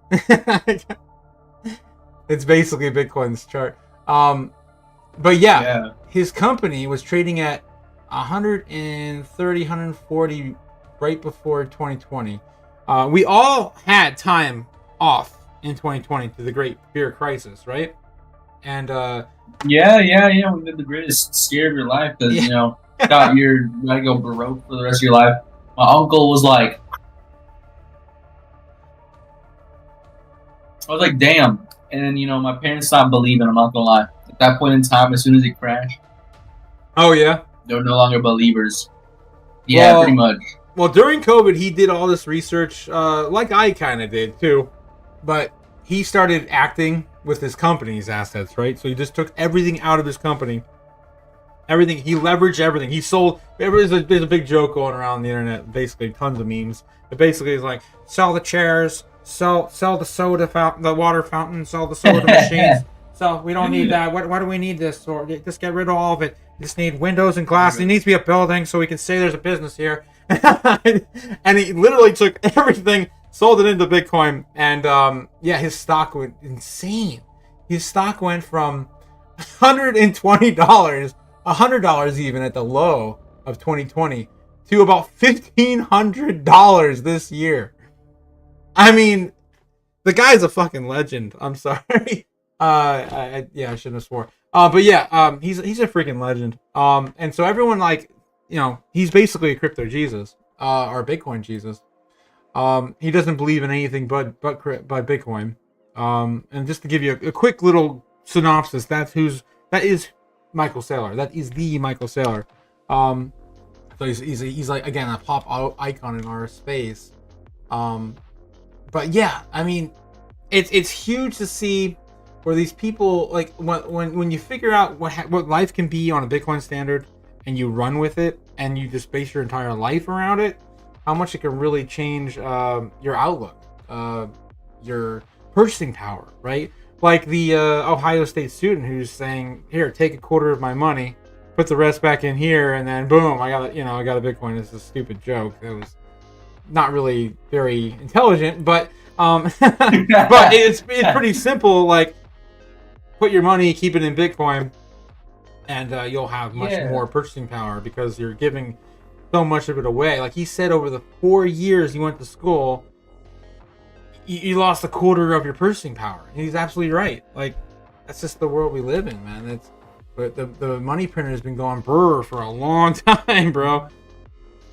It's basically Bitcoin's chart. But yeah, his company was trading at 130, 140 right before 2020. We all had time off in 2020 to the Great Fear Crisis, right? And yeah, we did the greatest scare of your life because you gotta go broke for the rest of your life. My uncle was like, I was like, damn. And then my parents stopped believing. I'm not gonna lie. At that point in time, as soon as it crashed, oh yeah, they were no longer believers. Yeah, pretty much. Well, during COVID, he did all this research, like I kind of did too, but he started acting with his company's assets, right? So he just took everything out of his company. Everything. He leveraged everything. He sold. There's a big joke going around the internet, basically tons of memes. It basically is like, sell the chairs, sell the soda fountain, the water fountain, sell the soda machines. So we don't need that. Why do we need this? Or just get rid of all of it. We just need windows and glass. It needs to be a building so we can say there's a business here. And he literally took everything, sold it into Bitcoin, and his stock went insane. His stock went from $120, $100 even at the low of 2020, to about $1,500 this year. I mean, the guy's a fucking legend. I'm sorry. I shouldn't have swore. But yeah, he's a freaking legend. And so everyone he's basically a crypto Jesus, or Bitcoin Jesus. He doesn't believe in anything but Bitcoin. And just to give you a quick little synopsis, that is Michael Saylor. That is the Michael Saylor. So he's like, again, a pop icon in our space. But yeah, I mean, it's huge to see where these people, like, when you figure out what life can be on a Bitcoin standard, and you run with it, and you just base your entire life around it, how much it can really change your outlook, your purchasing power, right? Like the Ohio State student who's saying, "Here, take a quarter of my money, put the rest back in here, and then boom, I got a Bitcoin." It's a stupid joke. It was not really very intelligent, but but it's pretty simple. Like, put your money, keep it in Bitcoin, and you'll have much more purchasing power because you're giving so much of it away. Like he said, over the 4 years you went to school, you lost a quarter of your purchasing power. And he's absolutely right. Like, that's just the world we live in, man. But the money printer has been going brr for a long time, bro.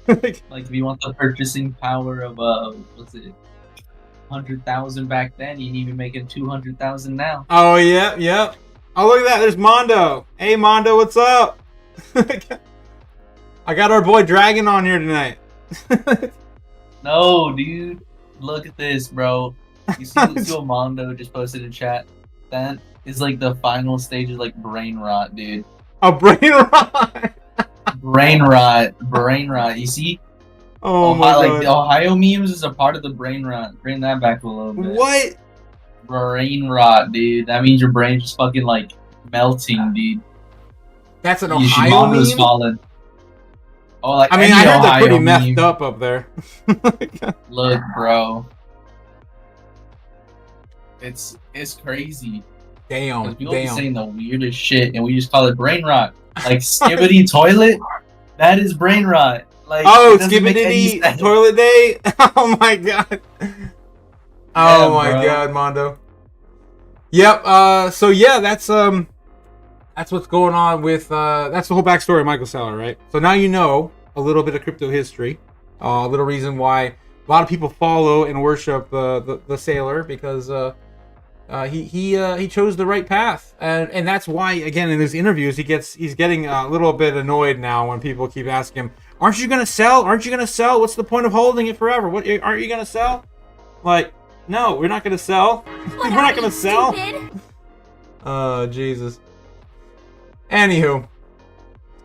Like if you want the purchasing power of 100,000 back then, you need to be making 200,000 now. Oh yeah. Oh, look at that. There's Mondo. Hey Mondo, what's up? I got our boy Dragon on here tonight. No, dude. Look at this, bro. You see what Mondo just posted in chat? That is like the final stage of like brain rot, dude. Oh, brain rot. Brain rot. You see? Oh my God. Like the Ohio memes is a part of the brain rot. Bring that back a little bit. What? Brain rot, dude. That means your brain's just fucking like melting, dude. That's an Ohio meme? Fallen. Oh, like I mean, I heard they're pretty messed up there. Look, bro. It's crazy. Damn. People be saying the weirdest shit, and we just call it brain rot. Like skibbity toilet, that is brain rot. Like, skibbity toilet day. Oh my god. Oh my god, Mondo. Yep. So yeah, that's what's going on with that's the whole backstory of Michael Saylor, right? So now you know a little bit of crypto history, a little reason why a lot of people follow and worship the Sailor, because he chose the right path, and that's why, again, in his interviews he's getting a little bit annoyed now when people keep asking him, "Aren't you gonna sell? Aren't you gonna sell? What's the point of holding it forever? What aren't you gonna sell?" Like, no, we're not gonna sell. We're not gonna sell. Jesus. Anywho,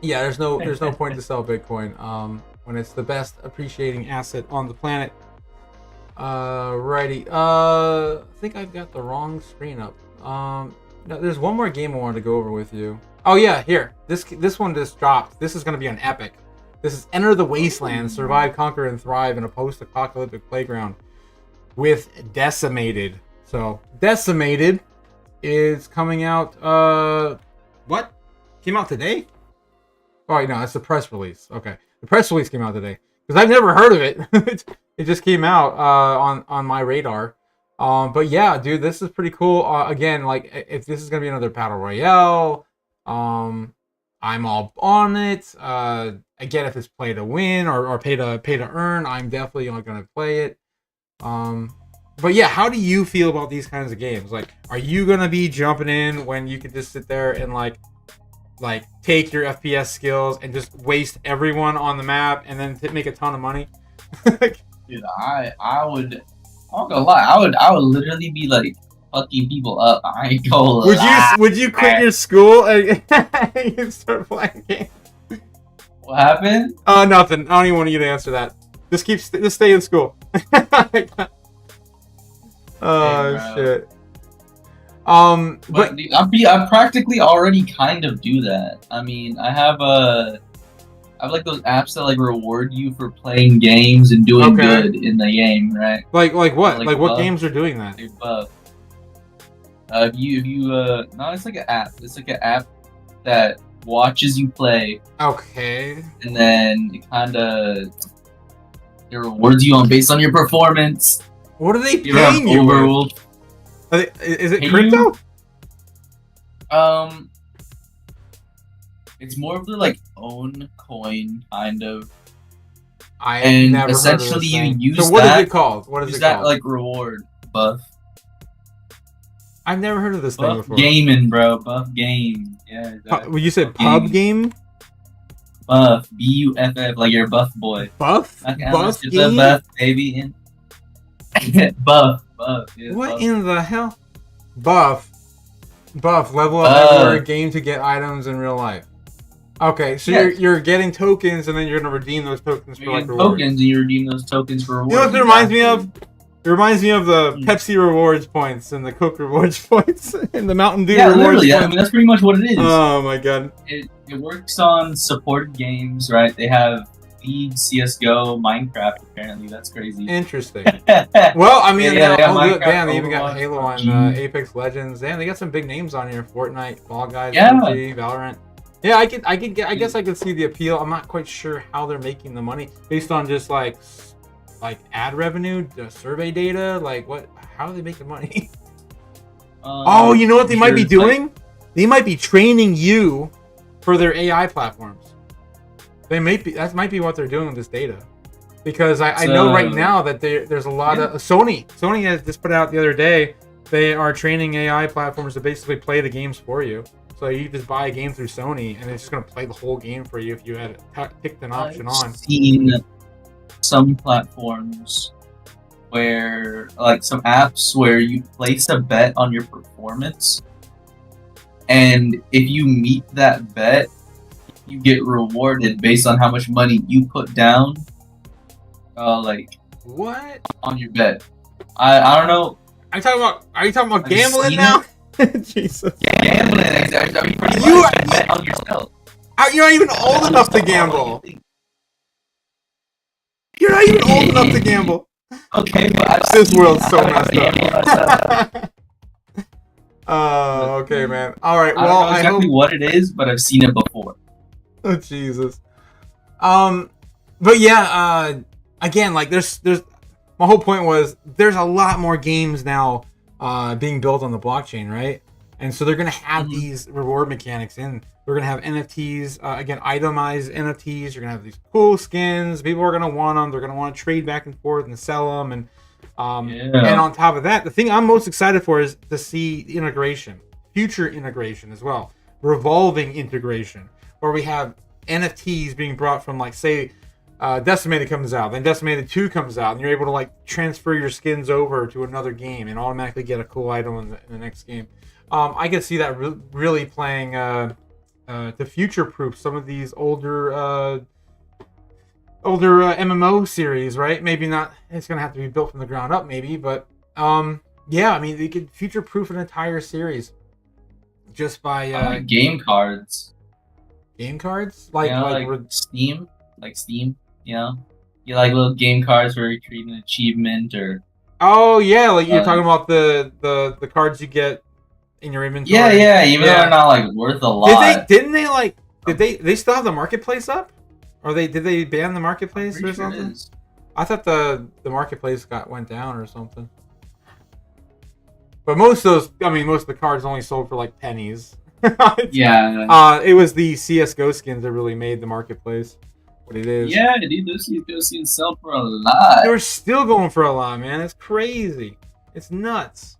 yeah, there's no point to sell Bitcoin when it's the best appreciating asset on the planet. Righty. I think I've got the wrong screen up. No, there's one more game I wanted to go over with you. Oh yeah, here. This one just dropped. This is gonna be an epic. This is Enter the Wasteland: Survive, Conquer, and Thrive in a Post-Apocalyptic Playground with Decimated. So Decimated is coming out. What? Came out today? Oh wait, no, that's the press release. Okay, the press release came out today because I've never heard of it. It just came out on my radar. But yeah, dude, this is pretty cool. Again, like, if this is gonna be another battle royale, I'm all on it. Again, if it's play to win or pay to earn, I'm definitely gonna play it. But yeah, how do you feel about these kinds of games? Like, are you gonna be jumping in when you could just sit there and like take your FPS skills and just waste everyone on the map and then make a ton of money? Dude, I would. I'm not gonna lie. I would literally be like fucking people up. I ain't gonna lie. Would you quit your school and start playing games? What happened? Nothing. I don't even want you to answer that. Just stay in school. Oh shit. But I practically already kind of do that. I mean, I have like those apps that like reward you for playing games and doing good in the game, right? Like what? Like what games are doing that? Buff. If you no, it's like an app. It's like an app that watches you play. Okay. And then it rewards you based on your performance. What are they paying you with? Is it crypto? It's more of the like own coin kind of. I never essentially heard of this you use that. So what is it called? What is it called? That like reward buff. I've never heard of this thing before. Gaming, bro. Buff game. Yeah. Well, you said pub game? Buff. BUFF, like you're a buff boy. Buff? Buff game? Buff, baby. Buff. Yeah, what buff. In the hell? Buff. Level up everywhere game to get items in real life. Okay, so you're getting tokens and then you're gonna redeem those tokens for like rewards. Tokens and you redeem those tokens for rewards. You know what it reminds me of? It reminds me of the Pepsi rewards points and the Coke rewards points and the Mountain Dew rewards literally, points. I mean, that's pretty much what it is. Oh my god. It works on supported games, right? They have League, CSGO, Minecraft, apparently. That's crazy. Interesting. Well, I mean, they even got Overwatch, Halo and Apex Legends. Damn, they got some big names on here. Fortnite, Fall Guys, Yeah. PUBG, Valorant. Yeah, I guess I could see the appeal. I'm not quite sure how they're making the money based on just like ad revenue, survey data. Like how are they making money? Oh, you know what they might be doing? They might be training you for their AI platforms. That might be what they're doing with this data. Because I know right now that there's a lot of Sony has just put out the other day, they are training AI platforms to basically play the games for you. So you just buy a game through Sony and it's just going to play the whole game for you if you had picked an option on. I've seen some platforms where, like some apps where you place a bet on your performance, and if you meet that bet, you get rewarded based on how much money you put down. Like what on your bet? I don't know. Are you talking about gambling now? Jesus. Gambling. I mean, pretty much bet on yourself. You're not even old enough to gamble. You're not even old enough to gamble. Okay, but this world's so messed up. Oh, okay, man. All right. I don't know exactly what it is, but I've seen it before. Oh, Jesus. But yeah, again, like there's my whole point was there's a lot more games now being built on the blockchain, right? And so they're gonna have these reward mechanics in. We're gonna have NFTs, again, itemized NFTs. You're gonna have these cool skins. People are gonna want them. They're gonna want to trade back and forth and sell them. And on top of that, the thing I'm most excited for is to see integration, future integration as well, revolving integration, where we have NFTs being brought from, like, say, Decimated comes out, then Decimated 2 comes out, and you're able to, like, transfer your skins over to another game and automatically get a cool item in the next game. I can see that really playing to future-proof some of these older MMO series, right? Maybe not. It's gonna have to be built from the ground up, maybe, but yeah, I mean, they could future-proof an entire series just by game cards. Game cards, like Steam, you know, you like little game cards where you create an achievement or. Oh yeah, like you're talking about the cards you get in your inventory. Yeah, even though they're not like worth a lot. Did they still have the marketplace up? Or did they ban the marketplace or something? I thought the marketplace went down or something. But most of the cards only sold for like pennies. Yeah. It was the CS:GO skins that really made the marketplace what it is. Yeah, dude, those CS:GO skins sell for a lot. They're still going for a lot, man. It's crazy. It's nuts.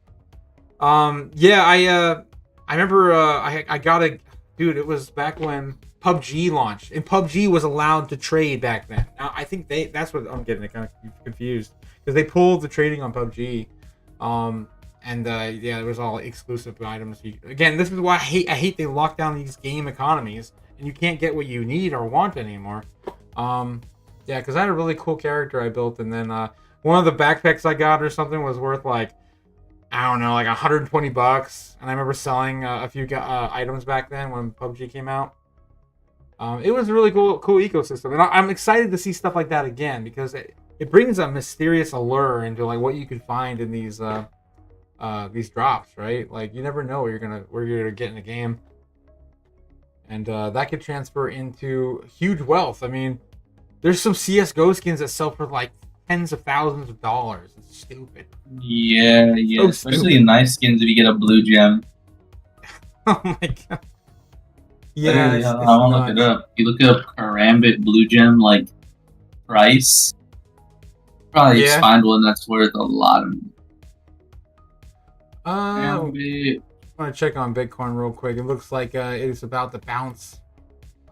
Yeah, I remember I got a dude. It was back when PUBG launched, and PUBG was allowed to trade back then. Now, I think that's what I'm getting kind of confused, because they pulled the trading on PUBG. Yeah, it was all exclusive items. Again, this is why I hate they lock down these game economies, and you can't get what you need or want anymore. Yeah, because I had a really cool character I built, and then one of the backpacks I got or something was worth like, I don't know, like $120, and I remember selling a few items back then when PUBG came out. It was a really cool ecosystem, and I'm excited to see stuff like that again, because it brings a mysterious allure into like what you could find in these drops, right? Like, you never know where you're gonna get in a game, and that could transfer into huge wealth. I mean, there's some CS:GO skins that sell for like tens of thousands of dollars. It's stupid. Yeah, so especially in nice skins if you get a blue gem. Oh my god. Yeah, I want to look it up. If you look up Karambit blue gem like price, probably just find one that's worth a lot of. I want to check on Bitcoin real quick. It looks like it is about to bounce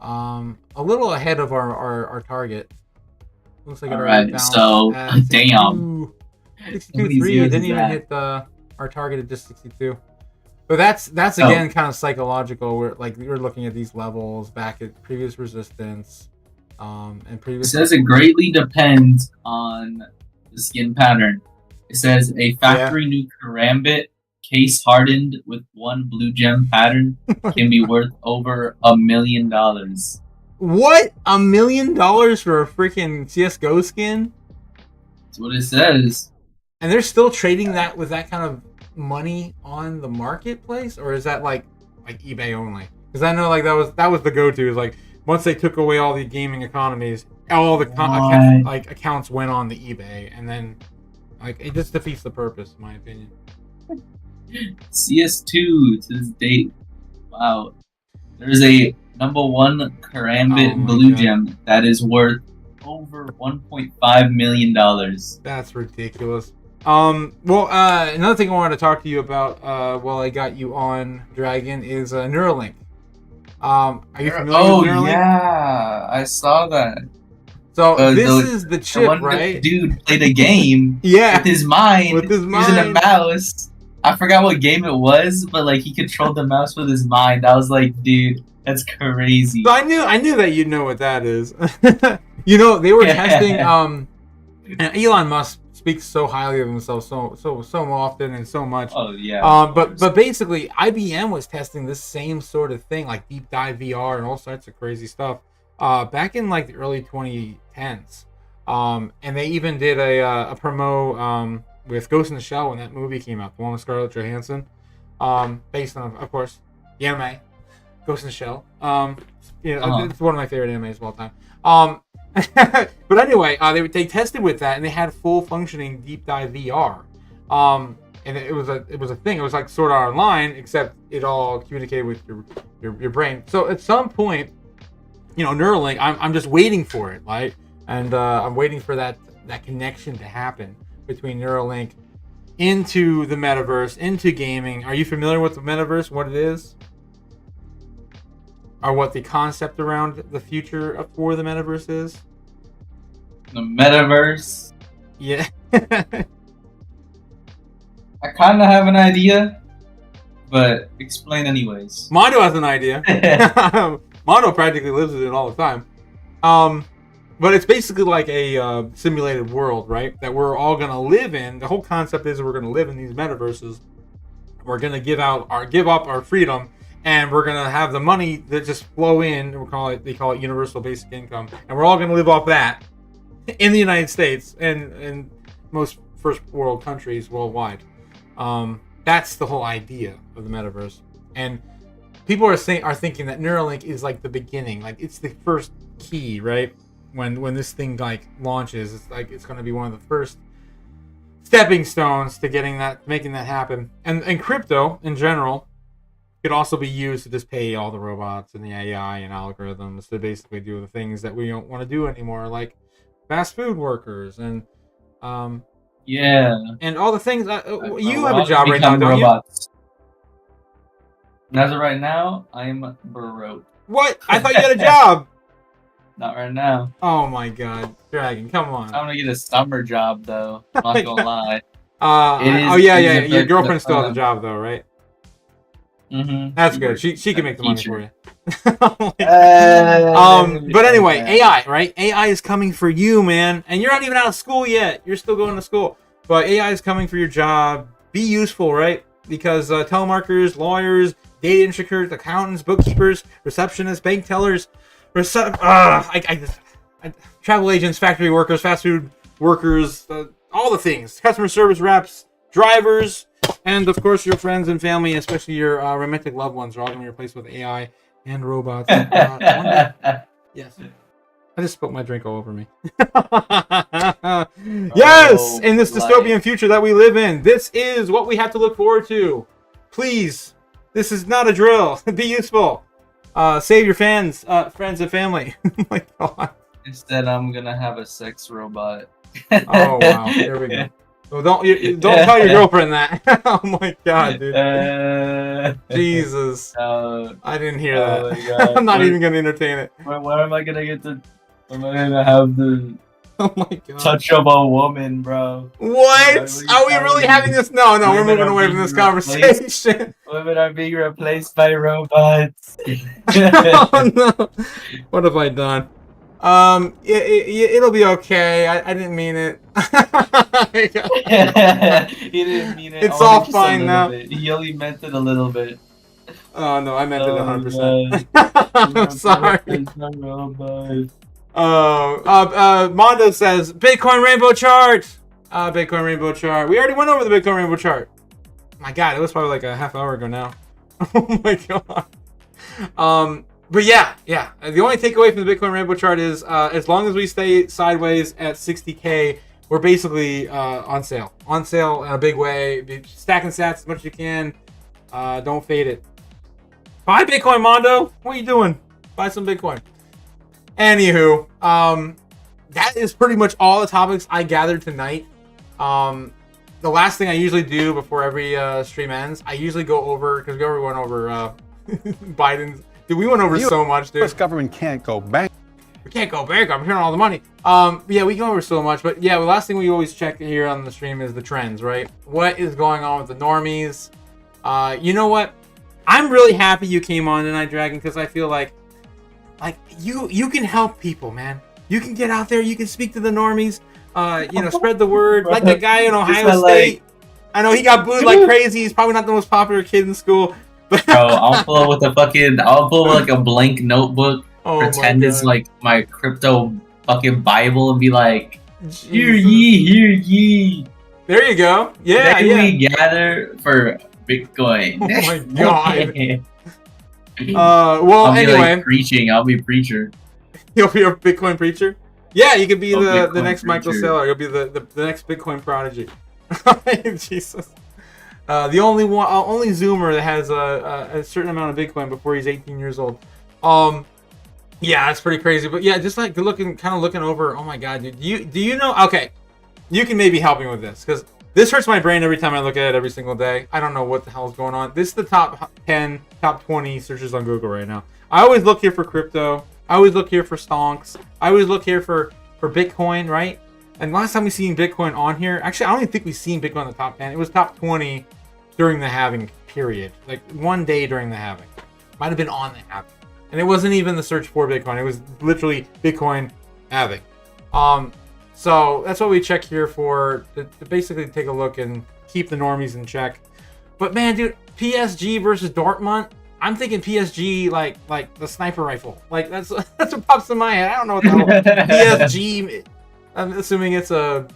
a little ahead of our target. Looks like it already bounced. So damn. 62.3. It didn't even hit our target at just 62. But that's again kind of psychological. We're looking at these levels back at previous resistance, and previous. It says it greatly depends on the skin pattern. It says a factory new Karambit case hardened with one blue gem pattern can be worth over $1 million. What? $1 million for a freaking CS:GO skin? That's what it says. And they're still trading that with that kind of money on the marketplace, or is that like eBay only? Because I know like that was the go-to. Is like once they took away all the gaming economies, all the accounts went on the eBay, and then like it just defeats the purpose, in my opinion. CS2 to this date. Wow. There's a #1 Karambit blue gem that is worth over $1.5 million. That's ridiculous. Well, another thing I wanted to talk to you about while I got you on, Dragon, is Neuralink. Are you familiar with Neuralink? Yeah, I saw that. So this is the chip, right? The dude played a game with his mind, using a mouse. I forgot what game it was, but like he controlled the mouse with his mind. I was like, dude, that's crazy. So I knew that you'd know what that is. You know, they were testing. And Elon Musk speaks so highly of himself so often and so much. Oh yeah. But basically, IBM was testing this same sort of thing, like deep dive VR and all sorts of crazy stuff, back in like the early 2010s. And they even did a promo with Ghost in the Shell when that movie came out, the one with Scarlett Johansson. based on, of course, the anime Ghost in the Shell. It's one of my favorite animes of all time. But anyway, they tested with that, and they had full functioning deep dive VR. And it was a thing. It was like Sword Art Online, except it all communicated with your brain. So at some point, Neuralink, I'm just waiting for it, right? And I'm waiting for that connection to happen between Neuralink into the metaverse, into gaming. Are you familiar with the metaverse? What it is? Or what the concept around the future for the metaverse is? The metaverse? Yeah. I kind of have an idea, but explain anyways. Mondo has an idea. Mondo practically lives in it all the time. But it's basically like a simulated world, right? That we're all going to live in. The whole concept is we're going to live in these metaverses. We're going to give up our freedom, and we're going to have the money that just flow in. They call it universal basic income, and we're all going to live off that in the United States and in most first world countries worldwide. That's the whole idea of the metaverse, and people are thinking that Neuralink is like the beginning, like it's the first key, right? When this thing like launches, it's going to be one of the first stepping stones to making that happen. And crypto in general could also be used to just pay all the robots and the AI and algorithms to basically do the things that we don't want to do anymore, like fast food workers and and all the things. You have a job right now, don't robots. And as of right now, I'm broke. What? I thought you had a job. Not right now. Oh my God, Dragon, come on. I'm gonna get a summer job though. I'm not gonna lie. Your girlfriend still has a job though, right? Mm-hmm. That's good. She can make the money for you. But anyway, AI, right? AI is coming for you, man. And you're not even out of school yet. You're still going to school. But AI is coming for your job. Be useful, right? Because telemarketers, lawyers, data integrators, accountants, bookkeepers, receptionists, bank tellers, travel agents, factory workers, fast food workers, all the things. Customer service reps, drivers, and of course your friends and family, especially your romantic loved ones, are all going to be replaced with AI and robots. Yes. I just spilled my drink all over me. Yes! In this dystopian future that we live in, this is what we have to look forward to. Please, this is not a drill. Be useful. Save your friends and family. Oh my God. Instead, I'm gonna have a sex robot. Oh wow! There we go. Well, don't tell your girlfriend that. Oh my God, dude. Jesus. I didn't hear that. I'm not even gonna entertain it. Where am I gonna get the? Am I gonna have the? Oh my God. Touch of a woman, bro. What? Are we really having this? No, we're moving away from this conversation. Women are being replaced by robots. Oh no! What have I done? It'll be okay. I didn't mean it. He didn't mean it. It's all fine now. He only meant it a little bit. Oh no, I meant it 100%. I'm sorry. Mondo says Bitcoin Rainbow Chart. Bitcoin Rainbow Chart. We already went over the Bitcoin Rainbow Chart. My God, it was probably like a half hour ago now. Oh my God. But yeah. The only takeaway from the Bitcoin Rainbow Chart is as long as we stay sideways at 60K, we're basically on sale. On sale in a big way. Be stacking sats as much as you can. Don't fade it. Buy Bitcoin, Mondo. What are you doing? Buy some Bitcoin. Anywho, that is pretty much all the topics I gathered tonight. The last thing I usually do before every stream ends, I usually go over, because we already went over Biden's. Dude, we went over so much, dude. The US government can't go bankrupt. We can't go bankrupt. We're hearing all the money. Yeah, we go over so much. But yeah, the last thing we always check here on the stream is the trends, right? What is going on with the normies? You know what? I'm really happy you came on tonight, Dragon, because I feel like you can help people, man. You can get out there. You can speak to the normies. Spread the word. Like the guy in Ohio State. I know he got booed like crazy. He's probably not the most popular kid in school. Bro, I'll pull with like a blank notebook, pretend it's like my crypto fucking Bible, and be like, hear ye. There you go. Yeah, we gather for Bitcoin. Oh my god. Well, I'll be anyway, like preaching. I'll be a preacher. You'll be a Bitcoin preacher. Yeah, you could be the next preacher. Michael Saylor. You'll be the next Bitcoin prodigy. Jesus. The only Zoomer that has a certain amount of Bitcoin before he's 18 years old. Yeah, that's pretty crazy. But yeah, just like looking over. Oh my god, dude. Do you know? Okay, you can maybe help me with this because this hurts my brain every time I look at it every single day. I don't know what the hell is going on. This is the top 10, top 20 searches on Google right now. I always look here for crypto. I always look here for stonks. I always look here for Bitcoin, right? And last time we seen Bitcoin on here, actually, I don't even think we've seen Bitcoin in the top 10. It was top 20 during the halving period. Like one day during the halving. Might have been on the halving. And it wasn't even the search for Bitcoin. It was literally Bitcoin halving. So that's what we check here for, to basically take a look and keep the normies in check. But man, dude, PSG versus Dortmund. I'm thinking PSG like the sniper rifle. Like that's what pops in my head. I don't know what the hell PSG. I'm assuming it's a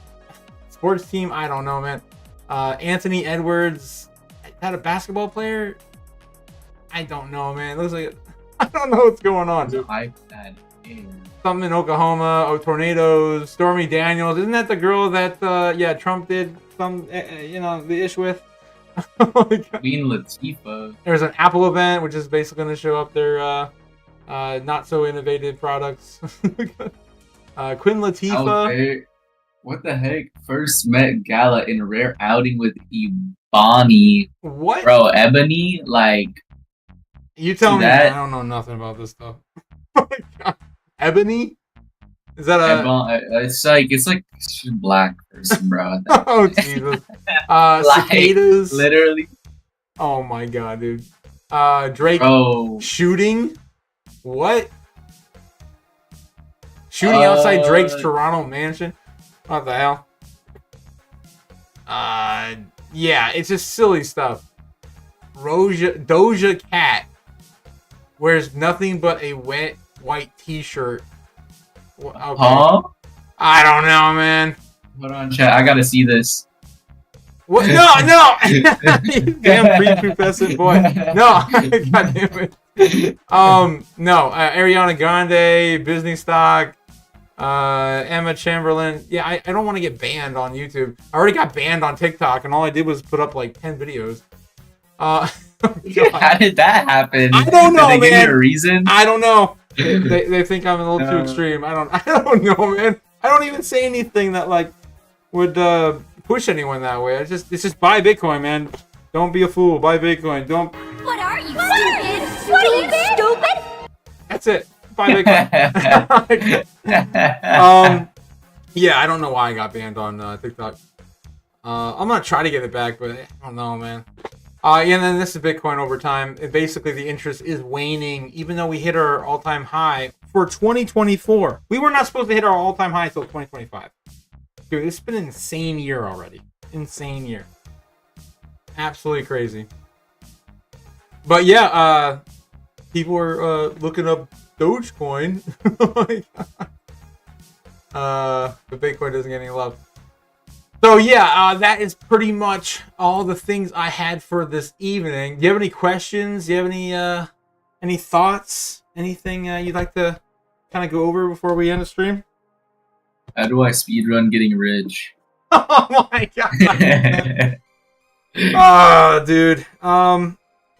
sports team. I don't know, man. Anthony Edwards, is that a basketball player? I don't know, man. It looks like I don't know what's going on, dude. Something in Oklahoma. Oh, tornadoes. Stormy Daniels. Isn't that the girl that Trump did some the ish with? Queen Latifah. There's an Apple event, which is basically going to show up their not so innovative products. Queen Latifah. What the heck? First Met Gala in a rare outing with Ebony. What? Bro, Ebony, like. You tell me. I don't know nothing about this stuff. Oh my god. Ebony? Is that a? It's like black person, bro. Oh Jesus! Cicadas. Literally. Oh my god, dude. Drake shooting. What? Shooting outside Drake's Toronto mansion. What the hell? Yeah, it's just silly stuff. Doja Cat wears nothing but a wet white T-shirt. Okay. Huh? I don't know, man. Hold on, chat. I gotta see this. What? No! Damn prepubescent boy. No, god damn it. No. Ariana Grande, Disney stock, Emma Chamberlain. Yeah, I don't want to get banned on YouTube. I already got banned on TikTok, and all I did was put up like 10 videos. How did that happen? I don't know, did they man. Give you a reason? I don't know. They think I'm a little too extreme. I don't know, man. I don't even say anything that like would push anyone that way. It's just buy Bitcoin, man. Don't be a fool. Buy Bitcoin. Don't. What are you, stupid? What are you, stupid? That's it. Buy Bitcoin. Yeah, I don't know why I got banned on TikTok. I'm gonna try to get it back, but I don't know, man. And then this is Bitcoin over time. And basically, the interest is waning, even though we hit our all-time high for 2024. We were not supposed to hit our all-time high until 2025. Dude, it's been an insane year already. Insane year. Absolutely crazy. But yeah, people are looking up Dogecoin. Oh my god. But Bitcoin doesn't get any love. So yeah, that is pretty much all the things I had for this evening. Do you have any questions? Do you have any thoughts? Anything you'd like to kind of go over before we end the stream? How do I speedrun getting rich? Oh my god! Oh, dude.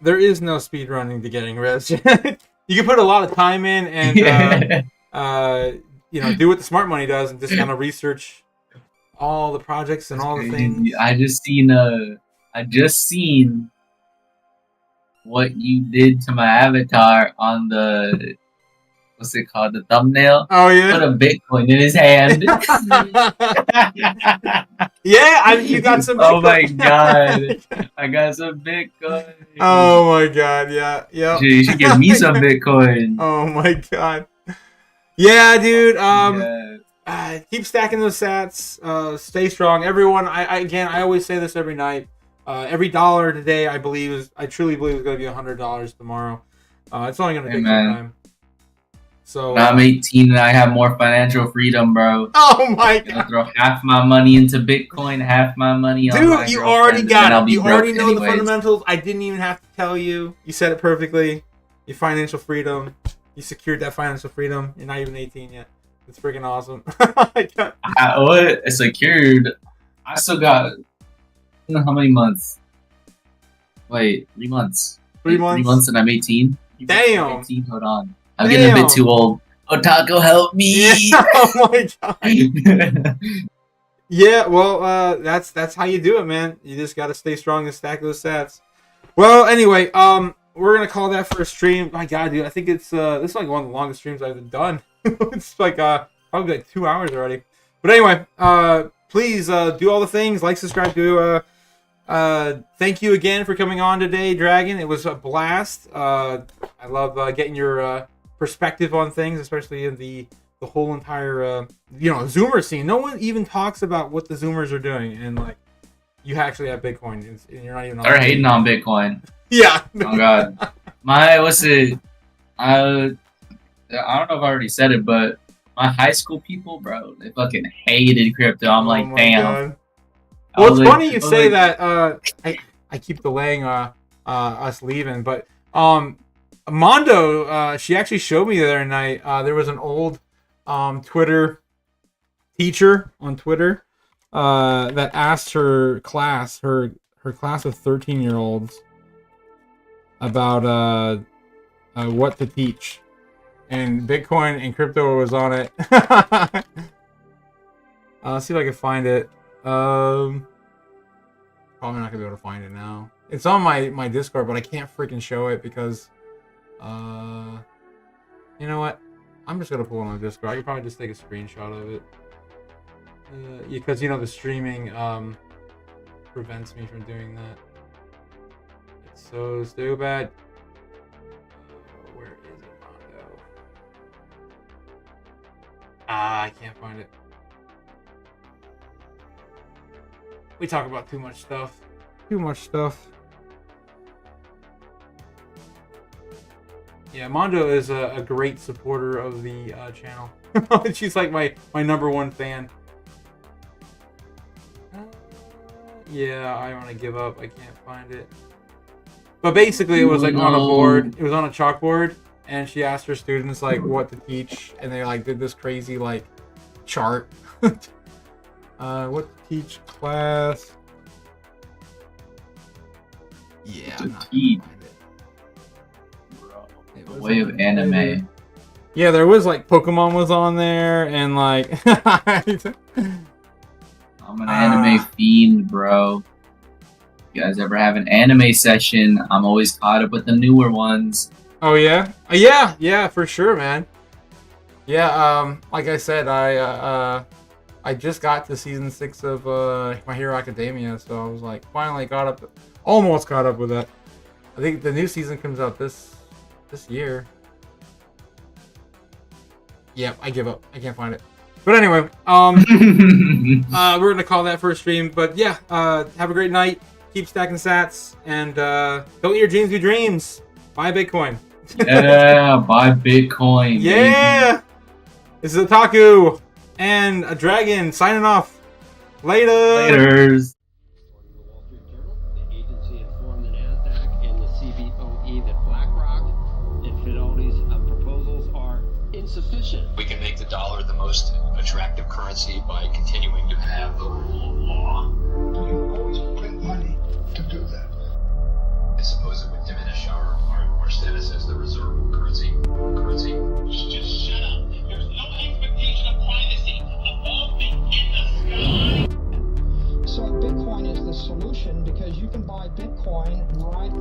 There is no speedrunning to getting rich. You can put a lot of time in and do what the smart money does and just kind of research all the projects and all the things. I just seen what you did to my avatar on the what's it called, the thumbnail. Oh yeah, put a Bitcoin in his hand. Yeah, you got some Bitcoin. Oh my god, I got some Bitcoin. Oh my god, yeah. Dude, you should give me some Bitcoin. Oh my god. Yeah, dude. Keep stacking those sats. Stay strong, everyone. I always say this every night. Every dollar today, I truly believe is going to be $100 tomorrow. It's only going to take some time. So I'm 18 and I have more financial freedom, bro. Oh my god! I'll throw half my money into Bitcoin, half my money on my you already got it. You already know anyways. the fundamentals. I didn't even have to tell you. You said it perfectly. Your financial freedom. You secured that financial freedom. You're not even 18 yet. It's freaking awesome. What? Secured? I still got. I don't know how many months? Wait, 3 months. 3 months. 3 months and I'm 18. Damn. 18. Hold on. I'm getting a bit too old. Otaku, help me! Yeah, oh my god. Yeah, well, that's how you do it, man. You just gotta stay strong and stack those stats. Well, anyway, we're gonna call that for a stream. My god, dude, I think it's this is like one of the longest streams I've done. It's like probably like 2 hours already. But anyway, please do all the things, like, subscribe, thank you again for coming on today, Dragon. It was a blast. I love getting your perspective on things, especially in the whole entire Zoomer scene. No one even talks about what the Zoomers are doing, and like you actually have Bitcoin, and you're not even. They're hating on Bitcoin. Yeah. Oh god. What's it? I don't know if I already said it, but my high school people, bro, they fucking hated crypto. I'm like, damn. God. Well, it's funny you say that. I keep delaying us leaving, but Mondo, she actually showed me the other night. There was an old Twitter teacher on Twitter that asked her class, her class of 13-year-olds, about what to teach, and Bitcoin and crypto was on it. I'll see if I can find it. Probably not gonna be able to find it now. It's on my Discord, but I can't freaking show it because you know what? I'm just gonna pull it on Discord. I could probably just take a screenshot of it. Because the streaming prevents me from doing that. It's so stupid. Where is it, Mondo? I can't find it. We talk about too much stuff. Too much stuff. Yeah, Mondo is a great supporter of the channel. She's like my #1 fan. Yeah, I want to give up. I can't find it. But basically, it was like on a board. It was on a chalkboard, and she asked her students like what to teach, and they like did this crazy like chart. What to teach class? Yeah, I'm not gonna find it. The way of anime. Yeah, there was like Pokemon was on there, and like I'm an anime fiend, bro. You guys ever have an anime session? I'm always caught up with the newer ones. Oh yeah, yeah, for sure, man. Yeah, like I said, I just got to season 6 of My Hero Academia, so I was like finally almost caught up with that. I think the new season comes out this year. Yep, I give up. I can't find it. But anyway, we're gonna call that for a stream. But yeah, have a great night. Keep stacking sats, and don't let your dreams be dreams. Buy Bitcoin. Yeah, buy Bitcoin. Yeah. Baby. This is Otaku and a Dragon signing off. Laters. We can make the dollar the most attractive currency by continuing to have the rule of law. You always print money to do that. I suppose it would diminish our status as the reserve currency. Just shut up. There's no expectation of privacy above me in the sky. So Bitcoin is the solution because you can buy Bitcoin right